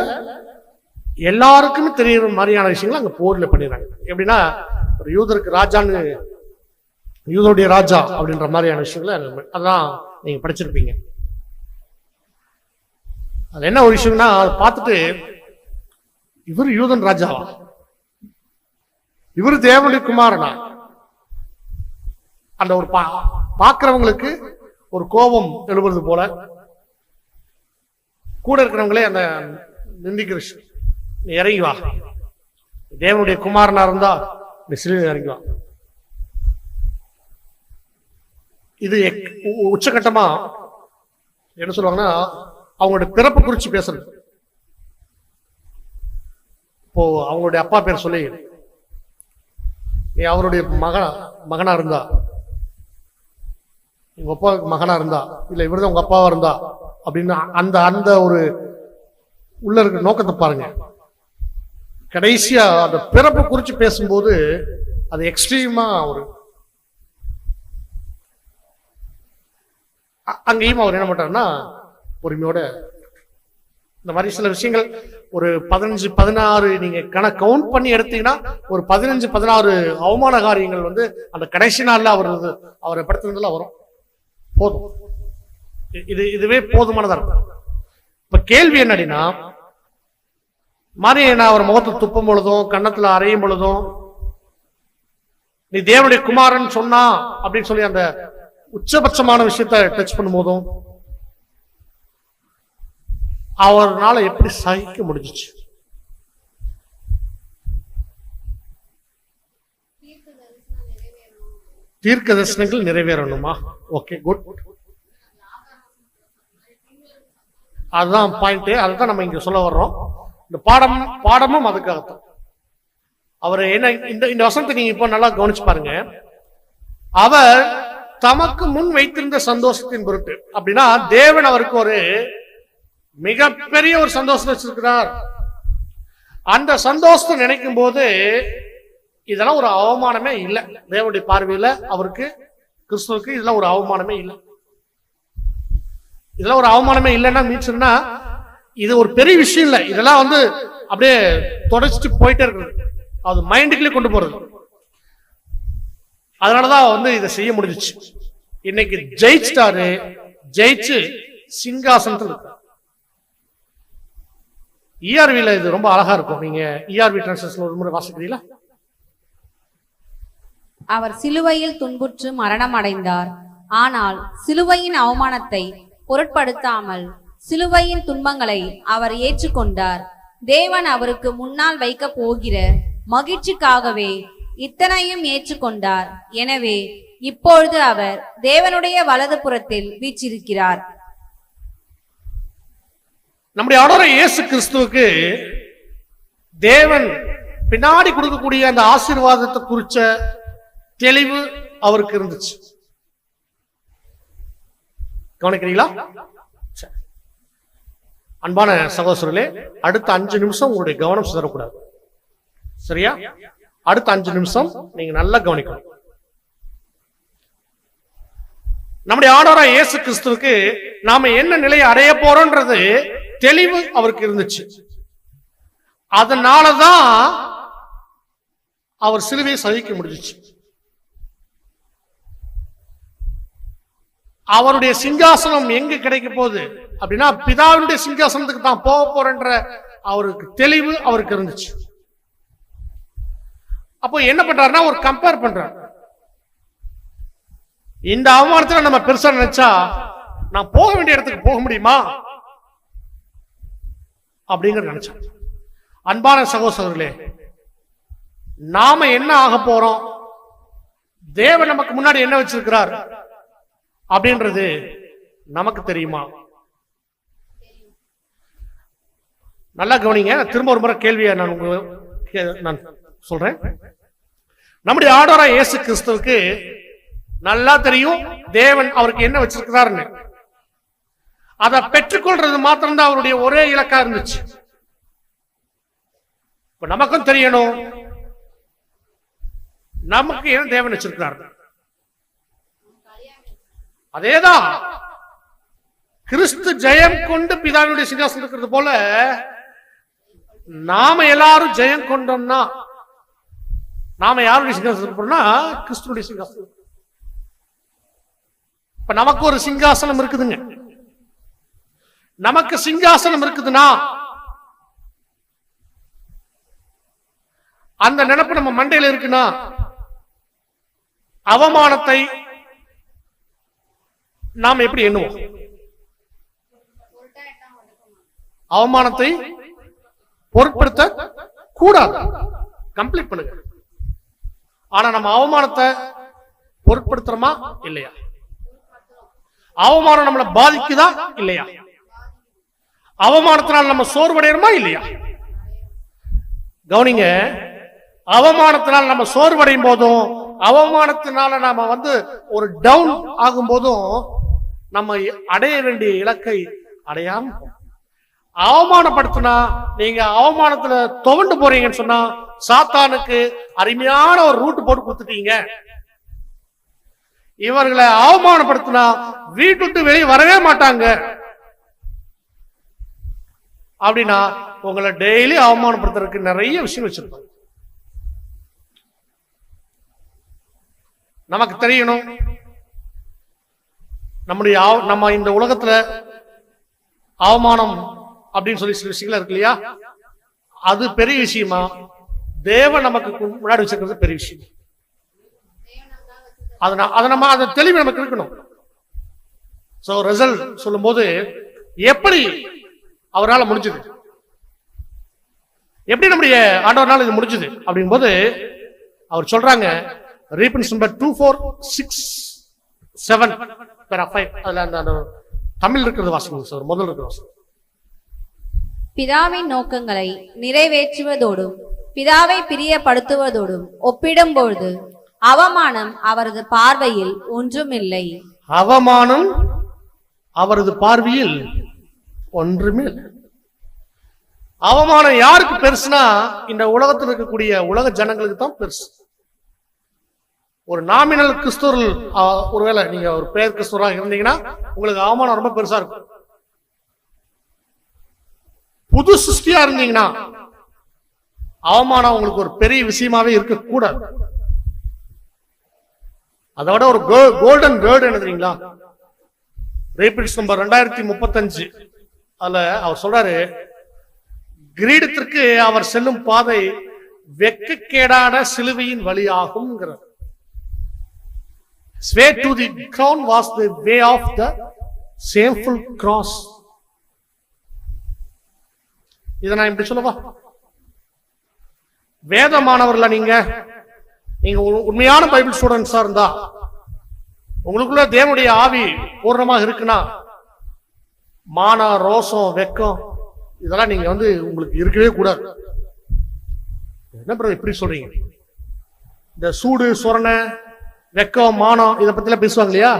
S1: எல்லாருக்குமே தெரியுற மாதிரியான விஷயங்கள் அங்க போர்ல பண்ணிடுறாங்க. எப்படின்னா, ஒரு யூதருக்கு ராஜான்னு, யூதருடைய ராஜா அப்படின்ற மாதிரியான விஷயங்களை அதான் நீங்க படிச்சிருப்பீங்க. அது என்ன ஒரு விஷயம்னா, அதை பார்த்துட்டு இவர் யூதன் ராஜாவா, இவர் தேவனுடைய குமாரனா, அந்த ஒரு பார்க்கிறவங்களுக்கு ஒரு கோபம் எழுவது போல, கூட இருக்கிறவங்களே அந்த நிந்திக்கிற, நீ இறங்கி வா, தேவனுடைய குமாரனா இருந்தா நீ சிலுவையில் இறங்கி வா. இது உச்சகட்டமா என்ன சொல்லுவாங்கன்னா, அவங்களுடைய பிறப்பு குறிச்சு பேசுறது. இப்போ அவங்களுடைய அப்பா பேர் சொல்லி, நீ அவருடைய மகனா இருந்தா, உங்க அப்பாவுக்கு மகனா இருந்தா, இல்ல இவருதான் உங்க அப்பாவா இருந்தா அப்படின்னு அந்த அந்த ஒரு உள்ள இருக்க நோக்கத்தை பாருங்க. கடைசியா அந்த பிறப்பு குறிச்சு பேசும்போது அது எக்ஸ்ட்ரீமா ஒரு அங்கேயும் அவர் என்ன பண்றாருன்னா, பொறுமையோட இந்த மாதிரி சில விஷயங்கள் ஒரு 15, 16 நீங்க கவுண்ட் பண்ணி எடுத்தீங்கன்னா ஒரு 15, 16 அவமான காரியங்கள் வந்து அந்த கடைசி நாள்ல அவரை படுத்துறதுல வரும். போதும், இதுவே போதுமானதா இருக்கும். இப்ப கேள்வி என்னடினா, மாதிரி நான் அவர் முகத்தை துப்பும் பொழுதும் கன்னத்துல அறையும் பொழுதும் நீ தேவனுடைய குமாரன் சொன்னா அப்படின்னு சொல்லி அந்த உச்சபட்சமான விஷயத்தை டச் பண்ணும் போதும் அவர்னால எப்படி சகிக்க முடிஞ்சிச்சு? தீர்க்க தரிசனங்கள் நிறைவேறணுமா? Okay, good. அதுதான் பாயிண்ட். அதுதான் நம்ம இங்க சொல்ல வர்றோம். இந்த பாடமும் அதுக்காகத்தான். அவர் என்ன இந்த வசனத்தை நீங்க இப்ப நல்லா கவனிச்சு பாருங்க. அவர் தமக்கு முன் வைத்திருந்த சந்தோஷத்தின் பொருட்டு அப்படின்னா, தேவன் அவருக்கு ஒரு மிகப்பெரிய ஒரு சந்தோஷம் வச்சிருக்கிறார். அந்த சந்தோஷத்தை நினைக்கும் போது இதெல்லாம் ஒரு அவமானமே இல்லை தேவனுடைய பார்வையில. அவருக்கு, கிறிஸ்துவுக்கு இதெல்லாம் ஒரு அவமானமே இல்லை. இதெல்லாம் ஒரு அவமானமே இல்லைன்னா மீன்ஸ்னா இது ஒரு பெரிய விஷயம் இல்லை. இதெல்லாம் வந்து அப்படியே தொடச்சிட்டு போயிட்டே இருக்கிறது, அது மைண்டுக்குள்ளே கொண்டு போறது. அதனாலதான் வந்து இதை செய்ய முடிஞ்சிச்சு. இன்னைக்கு ஜெயிச்சிட்டாரு, ஜெயிச்சு சிங்காசனத்தில் இருக்க. இஆர்வில இது ரொம்ப அழகா இருக்கும். நீங்க இஆர்வி டிரான்ஸ்லேஷன்ல ஒரு முறை வாசிக்கிறீங்களா?
S2: அவர் சிலுவையில் துன்புற்று மரணம் அடைந்தார், ஆனால் சிலுவையின் அவமானத்தை பொருட்படுத்தாமல் சிலுவையின் துன்பங்களை அவர் ஏற்றுக்கொண்டார். தேவன் அவருக்கு முன்னால் வைக்க போகிற மகிழ்ச்சிக்காகவே இத்தனையும் ஏற்றுக்கொண்டார். எனவே இப்பொழுது அவர் தேவனுடைய வலது புறத்தில் வீற்றிருக்கிறார்.
S1: நம்முடைய ஆண்டவர் இயேசு கிறிஸ்துவுக்கு தேவன் பின்னாடி கொடுக்கக்கூடிய அந்த ஆசீர்வாதத்தை குறிச்ச தெளிவு அவருக்கு இருந்துச்சு. கவனிக்கிறீங்களா? அன்பான சகோதரர்களே, அடுத்த 5 நிமிஷம் உங்களுடைய கவனம் சிதறக்கூடாது. சரியா? அடுத்த 5 நிமிஷம் நீங்க நல்லா கவனிக்கணும். நம்முடைய ஆண்டவராகிய இயேசு கிறிஸ்துவுக்கு நாம என்ன நிலையை அடைய போறோம்ன்றது தெளிவு அவருக்கு இருந்துச்சு. அதனாலதான் அவர் சிலுவையை சகிக்க முடிஞ்சிச்சு. அவருடைய சிங்காசனம் எங்க கிடைக்க போகுது அப்படின்னா பிதாவுடைய சிங்காசனத்துக்கு தான் போக போறன்ற அவருக்கு தெளிவு அவருக்கு இருந்துச்சு. அப்போ என்ன பண்றாருன்னா ஒரு கம்பேர் பண்றாரு. இந்த அவமானத்துல நம்ம பெருசா நினைச்சா நான் போக வேண்டிய இடத்துக்கு போக முடியுமா அப்படிங்கிற நினைச்சேன். அன்பான சகோதரர்களே, நாம என்ன ஆக போறோம், தேவன் நமக்கு முன்னாடி என்ன வச்சிருக்கிறார் அப்படின்றது நமக்கு தெரியுமா? நல்லா கவனிங்க. திரும்ப ஒரு முறை கேள்வியை நான் சொல்றேன். நம்முடைய ஆண்டவராகிய இயேசு கிறிஸ்துவுக்கு நல்லா தெரியும் தேவன் அவருக்கு என்ன வச்சிருக்கிறாருன்னு. அதை பெற்றுக்கொள்றது மாத்திரம்தான் அவருடைய ஒரே இலக்கா இருந்துச்சு. இப்ப நமக்கும் தெரியணும் நமக்கு என்ன தேவன் வச்சிருக்கிறார். அதேதான் கிறிஸ்து ஜெயம் கொண்டு பிதாவினுடைய சிங்காசனம் இருக்கிறது போல நாம எல்லாரும் ஜெயம் கொண்டோம்னா நாம யாருடைய சிங்காசனம் போறோம்னா கிறிஸ்துடைய சிங்காசனம். இப்ப நமக்கு ஒரு சிங்காசனம் இருக்குதுங்க. நமக்கு சிங்காசனம் இருக்குதுன்னா அந்த நினைப்பு நம்ம மண்டையில இருக்குன்னா அவமானத்தை நாம் எப்படி எண்ணுவோம்? அவமானத்தை பொருட்படுத்த கூடாது. கம்ப்ளீட் பண்ணுங்க. ஆனா நம்ம அவமானத்தை பொருட்படுத்துறோமா இல்லையா? அவமானம் நம்மளை பாதிக்குதா இல்லையா? அவமானத்தினால் நம்ம சோர்வடைகிறோமா இல்லையா? கவனிங்க. அவமானத்தினால் நம்ம சோர்வடையும் போதும் அவமானத்தினால நாம ஒரு டவுன் ஆகும் போதும் நம்ம அடைய வேண்டிய இலக்கை அடையாம அவமானப்படுத்தினா நீங்க அவமானத்துல துவண்டு போறீங்கன்னு சொன்னா சாத்தானுக்கு அருமையான ஒரு ரூட் போட்டு கொடுத்துட்டீங்க. இவர்களை அவமானப்படுத்தினா வீட்டு விட்டு வெளியே வரவே மாட்டாங்க. அப்படின்னா உங்களை டெய்லி அவமானப்படுத்துறதுக்கு நிறைய விஷயம் வச்சிருப்பாங்க. நமக்கு தெரியணும் நம்ம இந்த உலகத்துல அவமானம் அப்படின்னு சொல்லி சில விஷயங்கள் இருக்கு இல்லையா? அது பெரிய விஷயமா? தேவன் நமக்கு முன்னாடி வச்சிருக்கிறது பெரிய விஷயம். அதை தெளிவு நமக்கு இருக்கணும். சோ ரிசல்ட் சொல்லும் போது எப்படி அவரால் முடிஞ்சது, எப்படி நம்முடைய ஆண்டவரால் இது முடிஞ்சது அப்படிங்கும் போது அவர் சொல்றாங்க ரீபன்ஸ் நம்பர் 2467 பேரா 5 அதுல அந்த தமிழ் இருக்கிறது வாசிங்க சார். முதல்ல இருக்கிற வாசிங்க.
S2: பிதாவின் நோக்கங்களை நிறைவேற்றுவதோடும் பிதாவை பிரியப்படுத்துவதோடும் ஒப்பிடும்பொழுது அவமானம் அவரது பார்வையில் ஒன்றுமில்லை.
S1: அவமானம் அவரது பார்வையில் ஒன்றுமே இல்லை. அவமானம் யாருக்கு பெருசுனா இந்த உலகத்தில் இருக்கக்கூடிய உலக ஜனங்களுக்கு தான் பெருசு. ஒரு நாமினல் கிறிஸ்துவர்கள், ஒருவேளை நீங்க ஒரு பேர் கிறிஸ்துவராக இருந்தீங்கன்னா உங்களுக்கு அவமானம் ரொம்ப பெருசா இருக்கும். புது சிருஷ்டியா இருந்தீங்கன்னா அவமானம் உங்களுக்கு ஒரு பெரிய விஷயமாவே இருக்கக்கூடாது. அதோட ஒரு கோல்டன் வேர்டு எழுதுறீங்களா? ரீபிட்ஸ் நம்பர் 2035 அதுல அவர் சொல்றாரு கிரீடத்திற்கு அவர் செல்லும் பாதை வெட்கக்கேடான சிலுவையின் வழியாகும். way to the crown was the way of the shameful cross. இதை நான் இப்படி சொல்லவா? வேதமானவர்கள நீங்க உண்மையான பைபிள் ஸ்டூடெண்ட்ஸா இருந்தா, உங்களுக்குள்ள தேவனுடைய ஆவி பூர்ணமாக இருக்குன்னா, மான, ரோசம், வெக்கம் இதெல்லாம் நீங்க உங்களுக்கு இருக்கவே கூடாது. என்ன பிரதர் இப்படி சொல்றீங்க? இந்த சூடு, சொரணை, வெக்கம், மானம் இதை பத்தி எல்லாம் பேசுவாங்க இல்லையா?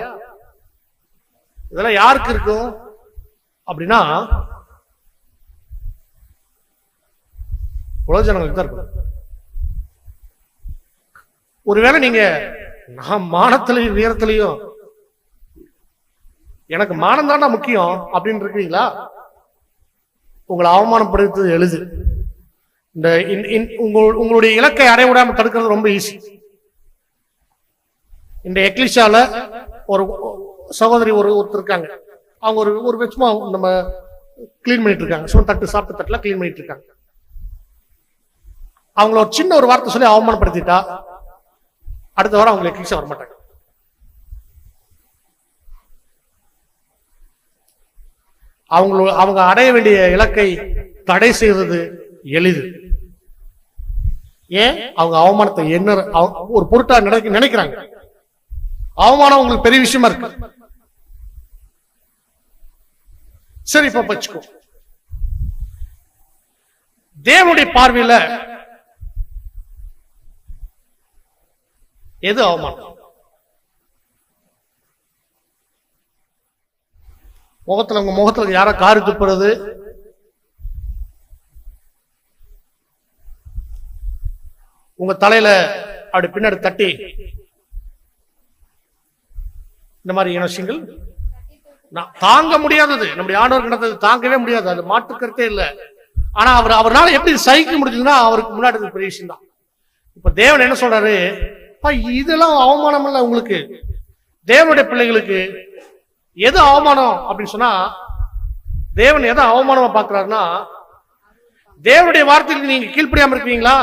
S1: இதெல்லாம் யாருக்கு இருக்கும் அப்படின்னா உலக ஜனங்களுக்கு தான் இருக்கும். ஒருவேளை நீங்க நான் மானத்திலையும் வீரத்திலையும் எனக்கு மானம் தாண்டா முக்கியம் அப்படின்னு இருக்கிறீங்களா, உங்களை அவமானப்படுத்துறது எளிது. இந்த உங்களுடைய இலக்கை அடைய விடாம தடுக்கிறது ரொம்ப ஈஸி. இந்த எக்லிஷால ஒரு சகோதரி ஒருத்தர் இருக்காங்க. அவங்க ஒரு வெச்சமா நம்ம கிளீன் பண்ணிட்டு இருக்காங்க. சும்மா தட்டு சாப்பிட்ட தட்டுல கிளீன் பண்ணிட்டு இருக்காங்க. அவங்கள ஒரு சின்ன ஒரு வார்த்தை சொல்லி அவமானப்படுத்திட்டா அடுத்த வாரம் அவங்க எக்லிஷா வரமாட்டாங்க. அவங்க அடைய வேண்டிய இலக்கை தடை செய்வது எளிது. ஏன்? அவங்க அவமானத்தை என்ன ஒரு பொருட்டா நினைக்கிறாங்க. அவமானம் உங்களுக்கு பெரிய விஷயமா இருக்கு. சரி, இப்ப பச்சுக்கோ. தேவனுடைய பார்வையில எது அவமானம்? உங்க முகத்துல யார காரி துப்புறது, உங்க தலையில அப்படி பின்னாடி தட்டி இந்த மாதிரி விஷயங்கள் தாங்க முடியாதது. நம்முடைய ஆண்டவர் கிடந்தது தாங்கவே முடியாது, அது மாற்று கருத்தே இல்லை. ஆனா அவரால் எப்படி சகிக்க முடிஞ்சதுன்னா அவருக்கு முன்னாடி பெரிய விஷயம் தான். இப்ப தேவன் என்ன சொல்றாரு? இதெல்லாம் அவமானம் இல்ல உங்களுக்கு. தேவனுடைய பிள்ளைகளுக்கு எது அவமானம் அப்படின்னு சொன்னா, தேவன் எதை அவமானமா பாக்குறாருன்னா, தேவனுடைய வார்த்தைக்கு நீங்க கீழ்ப்படியாம இருக்கீங்களா,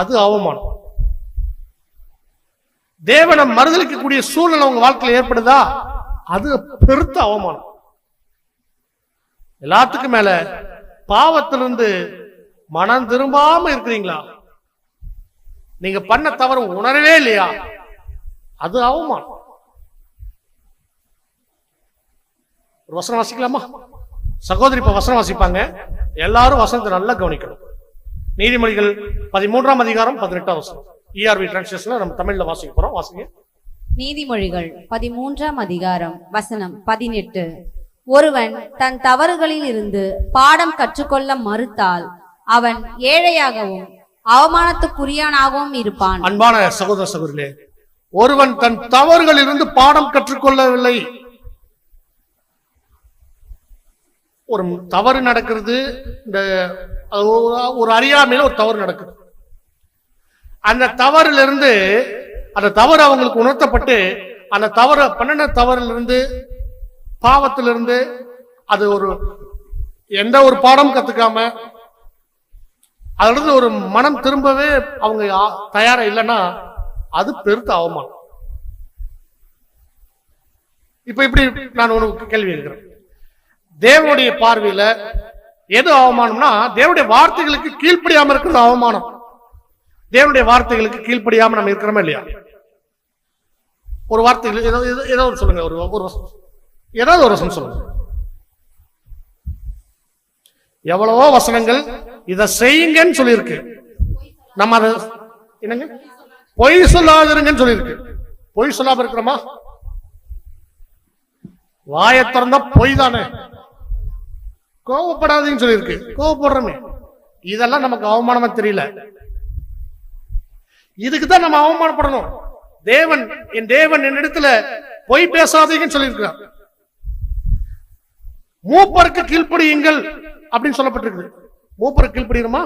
S1: அது அவமானம். தேவனை மறுதலிக்கக்கூடிய சூழ்நிலை உங்க வாழ்க்கையில் ஏற்படுதா, அது பெருத்த அவமானம். எல்லாத்துக்கும் மேல பாவத்திலிருந்து மனம் திரும்பாம இருக்கிறீங்களா, நீங்க பண்ண தவறு உணரவே இல்லையா, அது அவமானம். ஒரு வசனம் வாசிக்கலாமா? சகோதரி இப்ப வசனம் வாசிப்பாங்க. எல்லாரும் வசனத்தை நல்லா கவனிக்கணும். நீதிமொழிகள் 13ஆம் அதிகாரம் 18ஆம் வசனம். ERV டிரான்ஸ்லேஷன்ல நம்ம தமிழ்ல வாசிக்க போறோம். வாசிங்க.
S2: நீதிமொழிகள் 13ஆம் அதிகாரம் வசனம் 18. ஒருவன் தன் தவறுகளில் இருந்து பாடம் கற்றுக்கொள்ள மறுத்தால் அவன் ஏழையாகவும் அவமானத்துக்குரியானாகவும் இருப்பான்.
S1: அன்பான சகோதர சகோதரிகளே, ஒருவன் தன் தவறுகளில் இருந்து பாடம் கற்றுக்கொள்ளவில்லை. ஒரு தவறு நடக்கிறது, இந்த ஒரு அறியாமையில ஒரு தவறு நடக்குது. அந்த தவறிலிருந்து, அந்த தவறு அவங்களுக்கு உணர்த்தப்பட்டு, அந்த தவறு பண்ணின தவறிலிருந்து, பாவத்திலிருந்து அது எந்த ஒரு பாடம் கத்துக்காம அதிலிருந்து ஒரு மனம் திரும்பவே அவங்க தயாரா இல்லைன்னா அது பெருத்த அவமானம். இப்ப இப்படி நான் உனக்கு கேள்வி இருக்கிறேன். தேவனுடைய பார்வையில எது அவமானம்னா, தேவனுடைய வார்த்தைகளுக்கு கீழ்ப்படியாம இருக்கிறது அவமானம். தேவனுடைய வார்த்தைகளுக்கு கீழ்ப்படியாம நம்ம இருக்கிறோமா இல்லையா? ஒரு வார்த்தை ஏதோ சொல்லுங்க, ஏதாவது ஒரு வசனம் சொல்லுங்க. எவ்வளவோ வசனங்கள் இதை செய்யுங்கன்னு சொல்லியிருக்கு. நம்ம அதை என்னங்க, பொய் சொல்லாதிருங்கன்னு சொல்லியிருக்கு. பொய் சொல்லாம இருக்கிறோமா? வாயை திறந்தா பொய் தானே. கோவப்படாதீங்கன்னு சொல்லியிருக்கு, கோவப்படுறோமே. இதெல்லாம் நமக்கு அவமானமா தெரியல. இதுக்குதான் நம்ம அவமானப்படணும். என் தேவன் என்னிடத்துல பொய் பேசாதீங்கன்னு சொல்லியிருக்கிறார். மூப்பருக்கு கீழ்ப்படியுங்கள் அப்படின்னு சொல்லப்பட்டிருக்கு. மூப்பருக்கு கீழ்ப்படியுமா?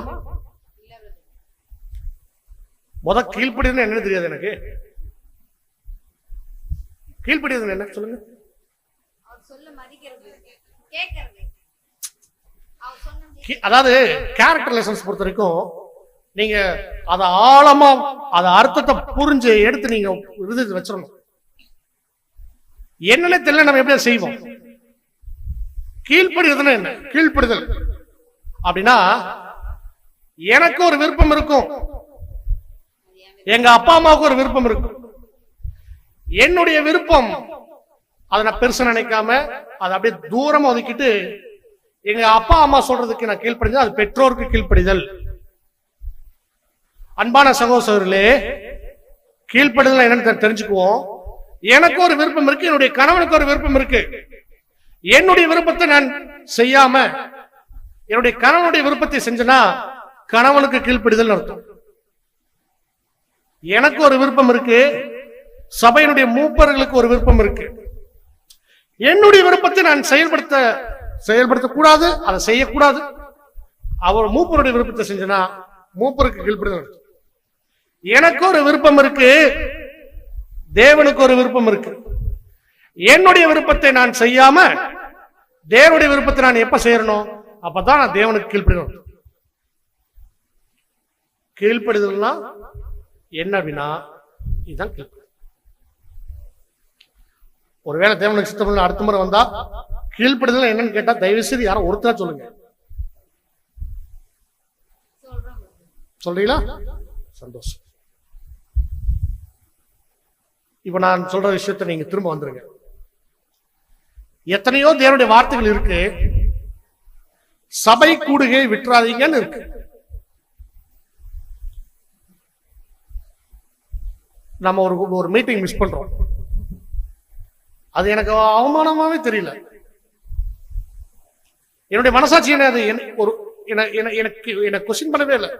S1: கீழ்ப்படியுதுன்னு என்னன்னு தெரியாது எனக்கு. கீழ்ப்படியுது என்ன சொல்லுங்க. அதாவது கேரக்டர் லெசன்ஸ் பொறுத்த வரைக்கும் நீங்க அத ஆழமா அத அர்த்தத்தை புரிஞ்சு எடுத்து நீங்க வச்சிடணும். என்னன்னு தெரியல, நம்ம எப்படி செய்வோம்? கீழ்ப்படுதல் என்ன? கீழ்ப்படுதல் அப்படின்னா, எனக்கு ஒரு விருப்பம் இருக்கும், எங்க அப்பா அம்மாவுக்கு ஒரு விருப்பம் இருக்கும். என்னுடைய விருப்பம் அதை நான் பெருசு நினைக்காம அதை அப்படியே தூரமா ஒதுக்கிட்டு எங்க அப்பா அம்மா சொல்றதுக்கு நான் கீழ்ப்படிதல், அது பெற்றோருக்கு கீழ்ப்படிதல். அன்பான சகோதரர்களே, கீழ்ப்படிதல் என்னன்னு தெரிஞ்சுக்குவோம். எனக்கு ஒரு விருப்பம் இருக்கு, என்னுடைய கணவனுக்கு ஒரு விருப்பம் இருக்கு. என்னுடைய விருப்பத்தை நான் செய்யாம என்னுடைய கணவனுடைய விருப்பத்தை செஞ்சனா கணவனுக்கு கீழ்ப்படிதல் அர்த்தம். எனக்கு ஒரு விருப்பம் இருக்கு, சபையினுடைய மூப்பர்களுக்கு ஒரு விருப்பம் இருக்கு. என்னுடைய விருப்பத்தை நான் செயல்படுத்தக்கூடாது, அதை செய்யக்கூடாது. அவர் மூப்பருடைய விருப்பத்தை செஞ்சனா மூப்பருக்கு கீழ்ப்படிதல். எனக்கு ஒரு விருப்பம் இருக்கு, தேவனுக்கு ஒரு விருப்பம் இருக்கு. என்னுடைய விருப்பத்தை நான் செய்யாம தேவனுடைய விருப்பத்தை நான் எப்ப செய்யறணும், அப்பதான் நான் தேவனுக்கு கீழ்ப்படிதல். கீழ்ப்படிதல்னா என்ன அப்படின்னா இதுதான் கீழ்ப்படிதல். ஒருவேளை தேவனுக்கு சித்தம் அடுத்த முறை வந்தா கீழ்ப்படிதல் என்னன்னு கேட்டா தயவு செய்து யாரும் ஒருத்தரா சொல்லுங்க. சொல்றீங்களா? சந்தோஷம். இப்ப நான் சொல்ற விஷயத்தை நீங்க திரும்ப வந்துருங்க. எத்தனையோ தேவனுடைய வார்த்தைகள் இருக்கு. சபை கூடுகை விட்டுறாதீங்கன்னு இருக்கு. நம்ம ஒரு மீட்டிங் மிஸ் பண்றோம், அது எனக்கு அவமானமாவே தெரியல. என்னுடைய மனசாட்சி என்ன, அது எனக்கு கொஸ்டின் பண்ணவே இல்லை,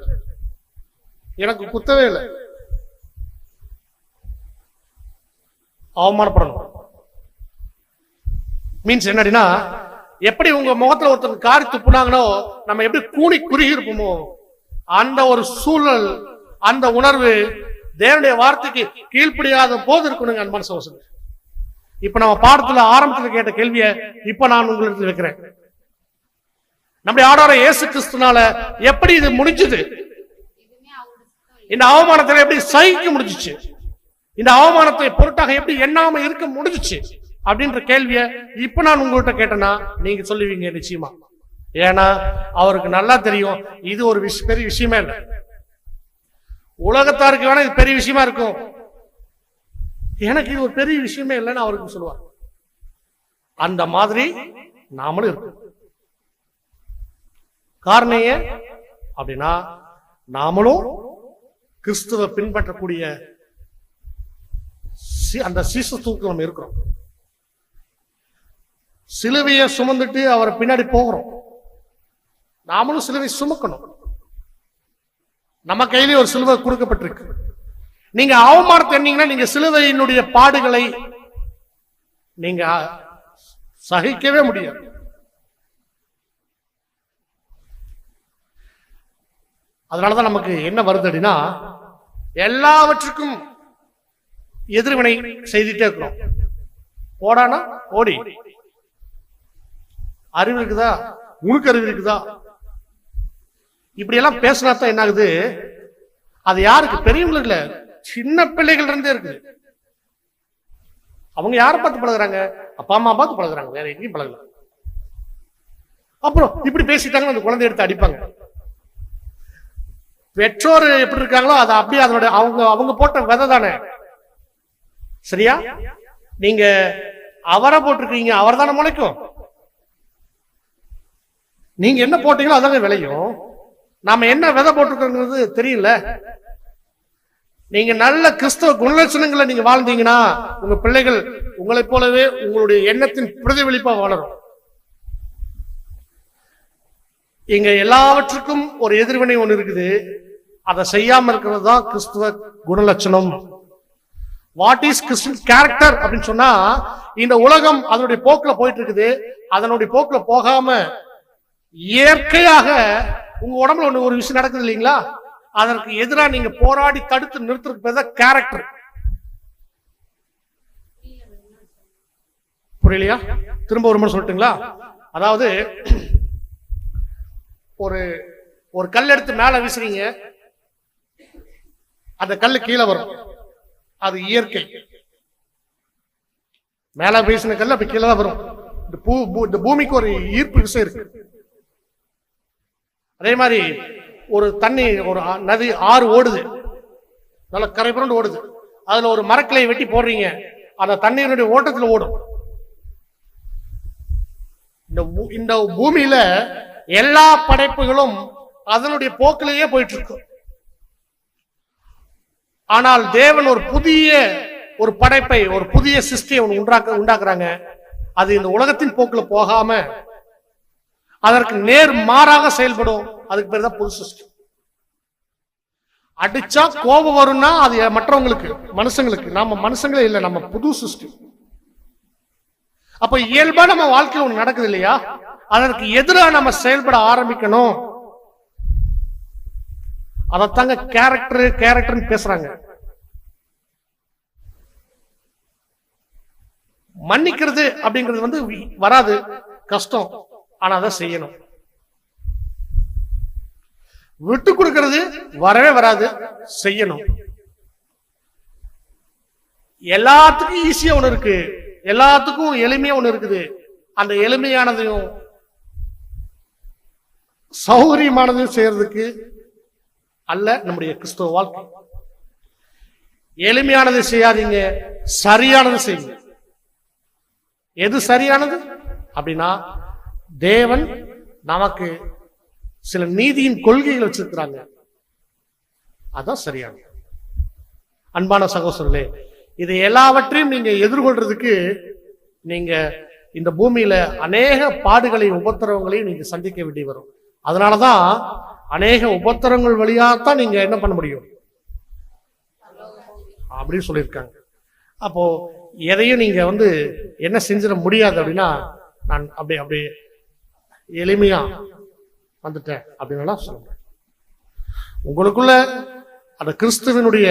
S1: எனக்கு குத்தவே இல்லை. அவமானப்படணும் மீன்ஸ் என்னடினா, எப்படி உங்க முகத்துல ஒருத்தர் காரி துப்புனாங்கனோ நம்ம எப்படி கூனி குறுகி இருப்போமோ அந்த ஒரு சூழல், அந்த உணர்வு தேவனுடைய வார்த்தைக்கு கீழ்ப்படியாத போது இருக்கணுங்க. அன்பான சகோதரர்களே, இப்ப நம்ம பாடத்துல ஆரம்பத்துல கேட்ட கேள்வியை இப்ப நான் உங்களுக்கு வைக்கிறேன். நம்முடைய ஆண்டவர் இயேசு கிறிஸ்துனால எப்படி இது முடிஞ்சது? இந்த அவமானத்தை எப்படி சகிக்க முடிஞ்சிச்சு? இந்த அவமானத்தை பொருட்டாக எப்படி எண்ணாம இருக்க முடிஞ்சிச்சு அப்படின்ற கேள்வியை இப்ப நான் உங்கள்கிட்ட கேட்டேன்னா நீங்க சொல்லுவீங்க நிச்சயமா. ஏன்னா அவருக்கு நல்லா தெரியும் இது ஒரு பெரிய விஷயமே இல்லை. உலகத்தாருக்கு வேணா இது பெரிய விஷயமா இருக்கும், எனக்கு இது ஒரு பெரிய விஷயமே இல்லைன்னு அவருக்கு சொல்லுவார். அந்த மாதிரி நாமளும் இருக்கும். காரணம் ஏன் அப்படின்னா, நாமளும் கிறிஸ்துவ பின்பற்றக்கூடிய அந்த சீசத்துவத்தில் நம்ம இருக்கிறோம். சிலுவையை சுமந்துட்டு அவரை பின்னாடி போகிறோம். நாமளும் சிலுவை சுமக்கணும். நம்ம கையிலே ஒரு சிலுவை கொடுக்கப்பட்டிருக்கு. நீங்க அவமானத்தை எண்ணீங்கன்னா நீங்க சிலுவையினுடைய பாடுகளை நீங்க சகிக்கவே முடியாது. அதனாலதான் நமக்கு என்ன வருது அப்படின்னா, எல்லாவற்றுக்கும் எதிர்வினை செய்துட்டே இருக்கிறோம். ஓடானா ஓடி, அறிவு இருக்குதா, உனக்கு அறிவு இருக்குதா, இப்படி எல்லாம் பேசினா தான் என்ன ஆகுது, அது யாருக்கு? பெரியவங்களுக்கு இல்ல, சின்ன பிள்ளைகள் இருந்தே இருக்குது. அவங்க யாரை பார்த்து பழகுறாங்க? அப்பா அம்மா பார்த்து பழகுறாங்க, வேற எங்கேயும் பழகல. அப்புறம் இப்படி பேசிட்டாங்கன்னு அந்த குழந்தை எடுத்து அடிப்பாங்க. பெற்றோர் எப்படி இருக்காங்களோ அதை அப்படியே அதோட அவங்க போட்ட விதை தானே. சரியா? நீங்க அவரை போட்டிருக்கீங்க, அவர் தானே முளைக்கும். நீங்க என்ன போட்டீங்களோ அதாங்க விளையும். நாம என்ன விதை போட்டிருக்கிறது தெரியல. நீங்க நல்ல கிறிஸ்தவ குணலட்சணங்களை நீங்க வாழ்ந்தீங்கன்னா உங்க பிள்ளைகள் உங்களை போலவே உங்களுடைய எண்ணத்தின் பிரதிபலிப்பா வளரும். இங்க எல்லாவற்றுக்கும் ஒரு எதிர்வினை ஒண்ணு இருக்குது. அதை செய்யாம இருக்கிறது தான் கிறிஸ்துவ குணலட்சணம். வாட் இஸ் கிறிஸ்டியன் கேரக்டர் அப்படின்னு சொன்னா, இந்த உலகம் அதனுடைய போக்குல போயிட்டு இருக்குது. அதனுடைய போக்குல போகாம இயற்கையாக உங்க உடம்புல ஒரு விஷயம் நடக்குது இல்லைங்களா, அதற்கு எதிராக நீங்க போராடி தடுத்து நிறுத்துறதுக்கு பேர் தான் கேரக்டர். புரியலையா? திரும்ப ஒரு முறை சொல்லட்டுங்களா? அதாவது ஒரு கல் எடுத்து மேல வீசுறீங்க, அந்த கல்லு கீழே வரும், அது இயற்கை. மேல வீசின கல் அப்படி கீழே தான் வரும். இந்த பூமிக்கு ஒரு ஈர்ப்பு விசை இருக்கு. அதே மாதிரி ஒரு தண்ணி, ஒரு நதி, ஆறு ஓடுது, நல்ல கரை புரண்டு ஓடுது. அதுல ஒரு மரக்கிளையை வெட்டி போடுறீங்க, அந்த தண்ணீருடைய ஓட்டத்துல ஓடும். இந்த பூமியில எல்லா படைப்புகளும் அதனுடைய போக்கிலேயே போயிட்டு இருக்கு. ஆனால் தேவன் ஒரு புதிய ஒரு படைப்பை, ஒரு புதிய சிருஷ்டியை உண்டாக்குறாங்க. அது இந்த உலகத்தின் போக்குல போகாம அதற்கு நேர் மாறாக செயல்படும். அதுக்கு பேர் தான் புது சிருஷ்டி. அடிச்சா கோபம் வரும்னா அது மற்றவங்களுக்கு, மனுஷங்களுக்கு. நம்ம மனுஷங்களே இல்லை, நம்ம புது சிருஷ்டி. அப்ப இயல்பா நம்ம வாழ்க்கையில் ஒண்ணு நடக்குது இல்லையா, அதற்கு எதிராக நம்ம செயல்பட ஆரம்பிக்கணும். அதத்தாங்க கேரக்டர் பேசுறாங்க. மன்னிக்கிறது அப்படிங்கிறது வராது, கஷ்டம். ஆனா அதை செய்யணும். விட்டு கொடுக்கிறது வரவே வராது, செய்யணும். எல்லாத்துக்கும் ஈஸியா ஒண்ணு இருக்கு, எல்லாத்துக்கும் எளிமையா ஒண்ணு இருக்குது. அந்த எளிமையானதையும் சௌகரியமானதையும் செய்யறதுக்கு அல்ல நம்முடைய கிறிஸ்தவ வாழ்க்கை. எளிமையானதை செய்யாதீங்க, சரியானது செய்யுங்க. எது சரியானது அப்படின்னா, தேவன் நமக்கு சில நீதியின் கொள்கைகள் வச்சிருக்கிறாங்க, அதான் சரியானது. அன்பான சகோதரர்களே, இது எல்லாவற்றையும் நீங்க எதிர்கொள்றதுக்கு நீங்க இந்த பூமியில அநேக பாடுகளையும் உபத்திரவங்களையும் நீங்க சந்திக்க வேண்டி வரும். அதனாலதான் அநேக உபத்திரங்கள் வழியாத்தான் நீங்க என்ன பண்ண முடியும் அப்படின்னு சொல்லியிருக்காங்க. அப்போ எதையும் நீங்க என்ன செஞ்சிட முடியாது அப்படின்னா, நான் அப்படி எளிமையா வந்துட்டேன் அப்படின்னு சொல்றேன். உங்களுக்குள்ள அந்த கிறிஸ்துவனுடைய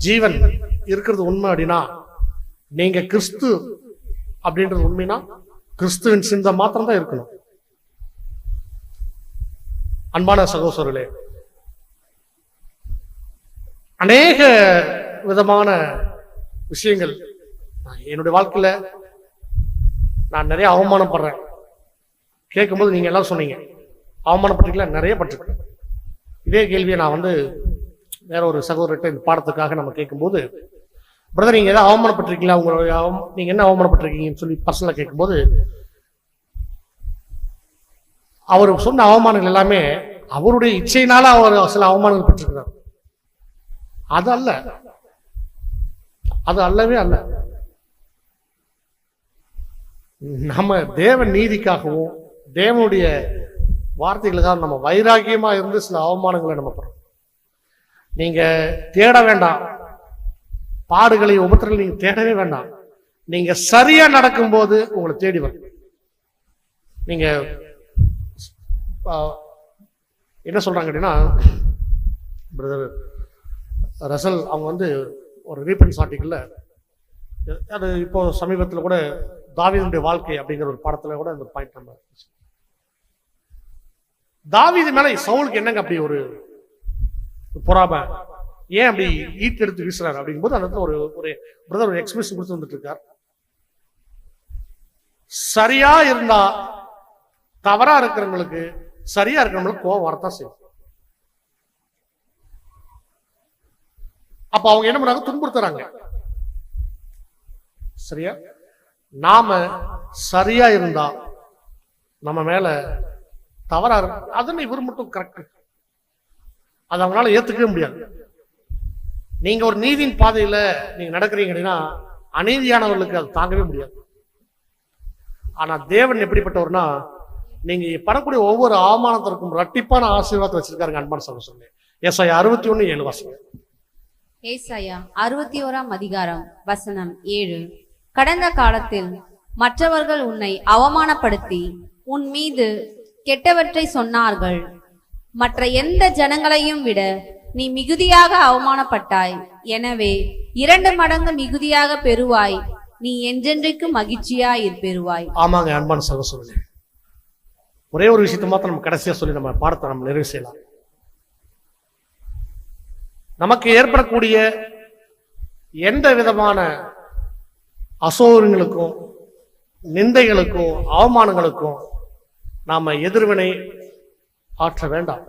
S1: ஜீவன் இருக்கிறது உண்மை அப்படின்னா, நீங்க கிறிஸ்து அப்படின்றது உண்மைனா கிறிஸ்துவின் சிந்தை மாத்திரம் தான் இருக்கணும். அன்பான சகோதரர்களே, அநேக விதமான விஷயங்கள் என்னுடைய வாழ்க்கையில நான் நிறைய அவமானப்படுறேன். கேட்கும்போது நீங்க எல்லாம் சொன்னீங்க, அவமானப்பட்டிருக்கல, நிறைய பட்டிருக்கேன். இதே கேள்வியை நான் வேற ஒரு சகோதரர்கிட்ட இந்த பாடத்துக்காக நம்ம கேட்கும்போது, பிரதர் நீங்க ஏதாவது அவமானப்பட்டிருக்கீங்களா, உங்களுடைய நீங்க என்ன அவமானப்பட்டிருக்கீங்கன்னு சொல்லி பர்சனலா கேட்கும்போது, அவர் சொன்ன அவமானங்கள் எல்லாமே அவருடைய இச்சையினால அவர் சில அவமானங்கள் பெற்றிருக்கிறார். அது அல்ல, அது அல்லவே அல்ல. நம்ம தேவ நீதிக்காகவும் தேவனுடைய வார்த்தைகளுக்காக நம்ம வைராகியமா இருந்து சில அவமானங்களை நம்ம பண்றோம். நீங்க தேட வேண்டாம், பாடுகளை உபத்திரங்களை நீங்க தேடவே வேண்டாம். நீங்க சரியா நடக்கும்போது உங்களை தேடி வரும். நீங்க என்ன சொல்றாங்க அப்படின்னா, பிரதர் ரசல் அவங்க ஒரு ரீபன்ஸ் ஆர்டிக்கல்ல, அது இப்போ சமீபத்தில் கூட தாவீதுடைய வாழ்க்கை அப்படிங்கிற ஒரு படத்துல கூட அந்த பாயிண்ட் நம்ம, தாவீது மேல சவுலுக்கு என்னங்க அப்படி ஒரு பொறாம, ஏன் அப்படி ஈட்டு எடுத்து வீசுறாரு அப்படிங்கும்போது அந்த இடத்துல ஒரு பிரதர் ஒரு எக்ஸ்பிரஷன் கொடுத்து வந்துட்டு இருக்கார். சரியா இருந்தா தவறா இருக்கிறவங்களுக்கு, சரியா இருக்கிறவங்களுக்கு கோவம் வரத்தான் செய்யும். அப்ப அவங்க என்ன பண்ணாங்க, துன்புறுத்துறாங்க. சரியா, நாம சரியா இருந்தா நம்ம மேல தவறா இருக்கு, அதுன்னு இவர் மட்டும் கரெக்ட், அது அவங்களால ஏத்துக்கவே முடியாது. நீங்க ஒரு நீதியின் பாதையில நீங்க நடக்கிறீங்க அப்படின்னா அநீதியானவர்களுக்கு அது தாங்கவே முடியாது. ஆனா தேவன் எப்படிப்பட்டவர்னா, நீங்க படக்கூடிய ஒவ்வொரு அவமானத்திற்கும் இரட்டிப்பான ஆசீர்வாதத்தை வச்சிருக்காருங்க. அன்பான சகோதரர்களே, ஏசாயா 61:7 வாசிங்க.
S2: ஏசாயா 61ஆம் அதிகாரம் வசனம் 7. கடந்த காலத்தில் மற்றவர்கள் உன்னை அவமானப்படுத்தி உன் மீது கெட்டவற்றை சொன்னார்கள். மற்ற எந்த ஜனங்களையும் விட நீ மிகுதியாக அவமானப்பட்டாய். எனவே 2 மடங்கு மிகுதியாக பெறுவாய். நீ என்றென்றைக்கு மகிழ்ச்சியாய் பெறுவாய்.
S1: ஆமாங்க அன்பான சகோதரர்களே, ஒரே ஒரு விஷயத்தை மாத்திரம் நம்ம கடைசியா சொல்லி நம்ம பாடத்தை நம்ம நிறைவு செய்யலாம். நமக்கு ஏற்படக்கூடிய எந்த விதமான அசௌகரியங்களுக்கும் நிந்தைகளுக்கும் அவமானங்களுக்கும் நாம எதிர்வினை ஆற்ற வேண்டாம்.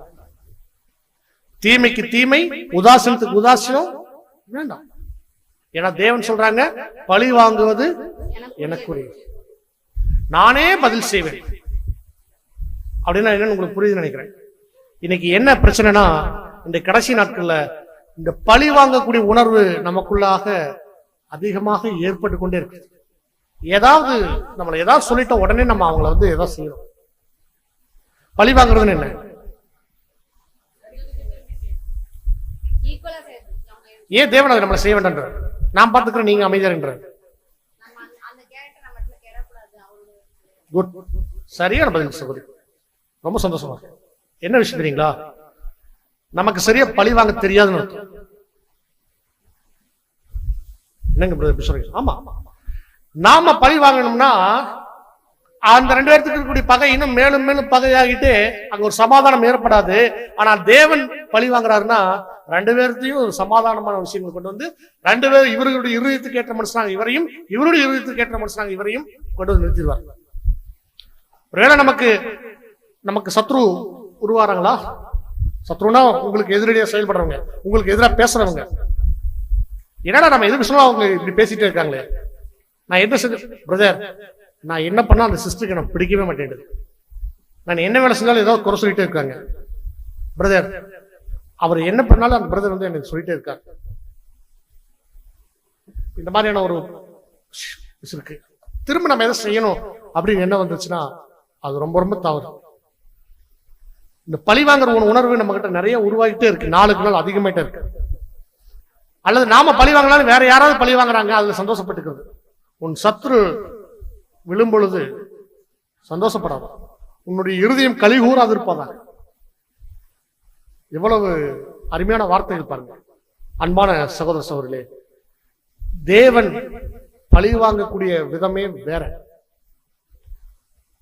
S1: தீமைக்கு தீமை, உதாசீனத்துக்கு உதாசீனம் வேண்டாம். ஏன்னா தேவன் சொல்றாங்க, பழி வாங்குவது எனக்குரியது, நானே பதில் செய்வேன் அப்படின்னா என்னன்னு உங்களுக்கு புரியுதுன்னு நினைக்கிறேன். இன்னைக்கு என்ன பிரச்சனைனா, இந்த கடைசி நாட்கள்ல இந்த பழி வாங்கக்கூடிய உணர்வு நமக்குள்ளாக அதிகமாக ஏற்பட்டு கொண்டே இருக்கு. ஏதாவது நம்மளை ஏதாவது சொல்லிட்ட உடனே நம்ம அவங்கள ஏதாவது செய்யணும். பழி வாங்குறதுன்னு என்ன? ஏன் தேவன் அதை நம்மளை செய்ய வேண்டாம்? நான் பார்த்துக்கிறேன், நீங்க அமைதியார். குட், சரியான பதில் சகோதரி, ரொம்ப சந்தோஷமா. என்ன விஷயம் தெரியுங்களா? நமக்கு சரியா பழி வாங்க தெரியாதுன்னு அர்த்தம். என்னங்க சொல்றீங்க? ஆமா, நாம பழி வாங்கணும்னா அந்த ரெண்டு பேருக்கு இருக்கக்கூடிய பகை இன்னும் மேலும் மேலும் பகையாகிட்டு அங்க ஒரு சமாதானம் ஏற்படாது. ஆனால் தேவன் பழி வாங்குறாருன்னா ரெண்டு பேர்த்தையும் ஒரு சமாதானமான விஷயங்கள் கொண்டு வந்து, ரெண்டு பேரும் இவர்களுடைய இருதயத்துக்கு ஏற்ற மனுஷனாங்க இவரையும், இவருடைய இருதயத்துக்கு ஏற்ற மனுஷனாங்க இவரையும் கொண்டு வந்து நிறுத்திடுவார். ஒருவேளை நமக்கு சத்ரு உருவாறாங்களா? சத்ருனா உங்களுக்கு எதிரடியா செயல்படுறவங்க, உங்களுக்கு எதிராக பேசுறவங்க. என்னடா நம்ம எதுக்கு சொல்லுவோம், அவங்க இப்படி பேசிட்டே இருக்காங்களே, நான் என்ன செஞ்ச பிரதர், நான் என்ன பண்ணா அந்த சிஸ்டருக்கு எனக்கு பிடிக்கவே மாட்டேங்குது, நான் என்ன வேலை செஞ்சாலும் ஏதாவது குறை சொல்லிட்டே இருக்காங்க பிரதர், அவர் என்ன பண்ணாலும் அந்த பிரதர் எனக்கு சொல்லிட்டே இருக்காரு. இந்த மாதிரியான ஒரு இருக்கு. திரும்ப நம்ம எதை செய்யணும் அப்படின்னு என்ன வந்துச்சுன்னா அது ரொம்ப ரொம்ப தவறு. இந்த பழி வாங்குற உணர்வு நம்ம கிட்ட நிறைய உருவாகிட்டே இருக்கு, நாளுக்கு நாள் அதிகமாயிட்டே இருக்கு. அல்லது நாம பழி வாங்கினாலும் வேற யாராவது பழி வாங்குறாங்க, அதுல சந்தோஷப்பட்டுக்கிறது. உன் சத்ரு விழும் பொழுது சந்தோஷப்படாத, உன்னுடைய இருதயம் கலிகூறாது இருப்பதாக. எவ்வளவு அருமையான வார்த்தைகள் பாருங்க. அன்பான சகோதர சகோதரிகளே, தேவன் பழி வாங்கக்கூடிய விதமே வேற.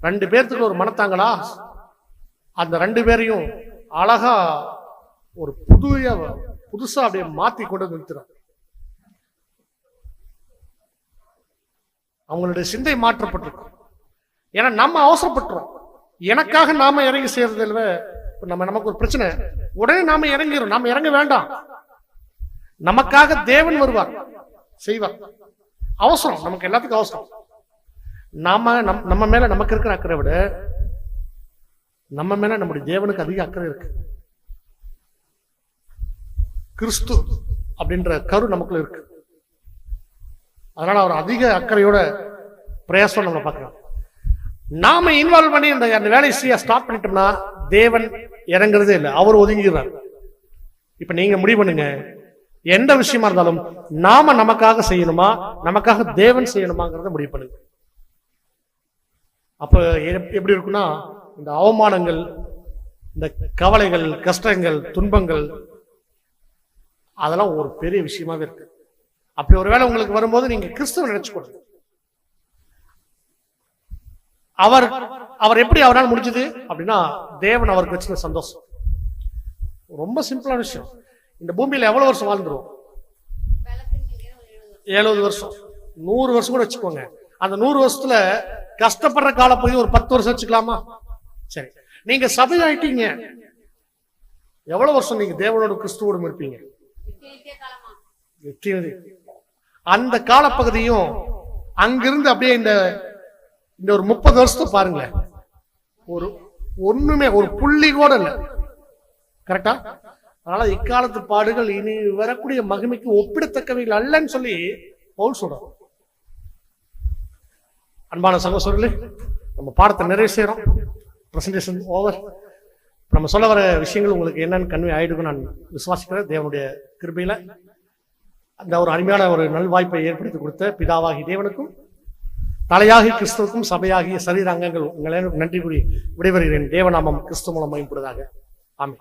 S1: ரெண்டு பேர்த்துக்கு ஒரு மனத்தாங்களா, அந்த ரெண்டு பேரையும் அழகா ஒரு புதுசா அப்படியே மாத்தி கொண்டு நிறுத்துறார். அவங்களுடைய சிந்தை மாற்றப்பட்டிருக்கும். ஏன்னா நம்ம அவசரப்பட்டுறோம், எனக்காக நாம இறங்கி செய்யறது இல்லை. நமக்கு ஒரு பிரச்சனை, உடனே நாம இறங்கிறோம். நாம இறங்க வேண்டாம், நமக்காக தேவன் வருவார், செய்வார். அவசரம், நமக்கு எல்லாத்துக்கும் அவசரம். நம்ம மேல நமக்கு இருக்கிற அக்கறை விட நம்ம மேல நம்முடைய தேவனுக்கு அதிக அக்கறை இருக்கு. கிறிஸ்து அப்படின்ற கரு நமக்குள்ள இருக்கு. அதனால அவர் அதிக அக்கறையோட பிரயாசம் நம்ம பார்க்கலாம். நாம இன்வால்வ் பண்ணி அந்த வேலையை செய்ய ஸ்டார்ட் பண்ணிட்டோம்னா தேவன் இறங்குறதே இல்லை, அவர் ஒதுங்கிறார். இப்ப நீங்க முடிவு பண்ணுங்க, எந்த விஷயமா இருந்தாலும் நாம நமக்காக செய்யணுமா, நமக்காக தேவன் செய்யணுமாங்கிறத முடிவு பண்ணுங்க. அப்ப எப்படி இருக்குன்னா, இந்த அவமானங்கள், இந்த கவலைகள், கஷ்டங்கள், துன்பங்கள், அதெல்லாம் ஒரு பெரிய விஷயமாவே இருக்கு. அப்படி ஒருவேளை உங்களுக்கு வரும்போது நீங்க கிறிஸ்துவ நினைச்சுக்கொள்ளுங்க. அவர் எப்படி அவரால் முடிஞ்சது அப்படின்னா, தேவன் அவருக்கு வச்சுக்க சந்தோஷம். ரொம்ப சிம்பிளான விஷயம். இந்த பூமியில எவ்வளவு வருஷம் வாழ்ந்துரும்? 70 வருஷம், 100 வருஷம் கூட வச்சுக்கோங்க. அந்த 100 வருஷத்துல கஷ்டப்படுற காலப்பகுதி ஒரு 10 வருஷம் வச்சுக்கலாமா? சரி, நீங்க சபையாயிட்டீங்க, எவ்வளவு வருஷம் நீங்க தேவனோட கிறிஸ்துவோடும் இருப்பீங்க? அந்த காலப்பகுதியும் அங்கிருந்து அப்படியே இந்த ஒரு 30 வருஷத்தை பாருங்க, ஒண்ணுமே ஒரு புள்ளி கூட இல்லை. கரெக்டா? அதனால இக்காலத்து பாடுகள் இனி வரக்கூடிய மகிமைக்கு ஒப்பிடத்தக்கவைகள் அல்லன்னு சொல்லி பவுல் சொல்றார். அன்பான சகோதரர்களே, நம்ம பாடத்தை நிறைவு செய்யறோம். Presentation over. நம்ம சொல்ல வர விஷயங்கள் உங்களுக்கு என்னன்னு கன்வே ஆயிடுக்கும் நான் விசுவாசிக்கிறேன். தேவனுடைய கிருபையில அந்த ஒரு அருமையான ஒரு நல்வாய்ப்பை ஏற்படுத்தி கொடுத்த பிதாவாகி தேவனுக்கும், தலையாகி கிறிஸ்துவுக்கும், சபையாகிய சரீர அங்கங்கள் உங்களை நன்றி கூறி விடைபெறுகிறேன். தேவநாமம் கிறிஸ்து மூலம் மகிமைப்படுவதாக. ஆமென்.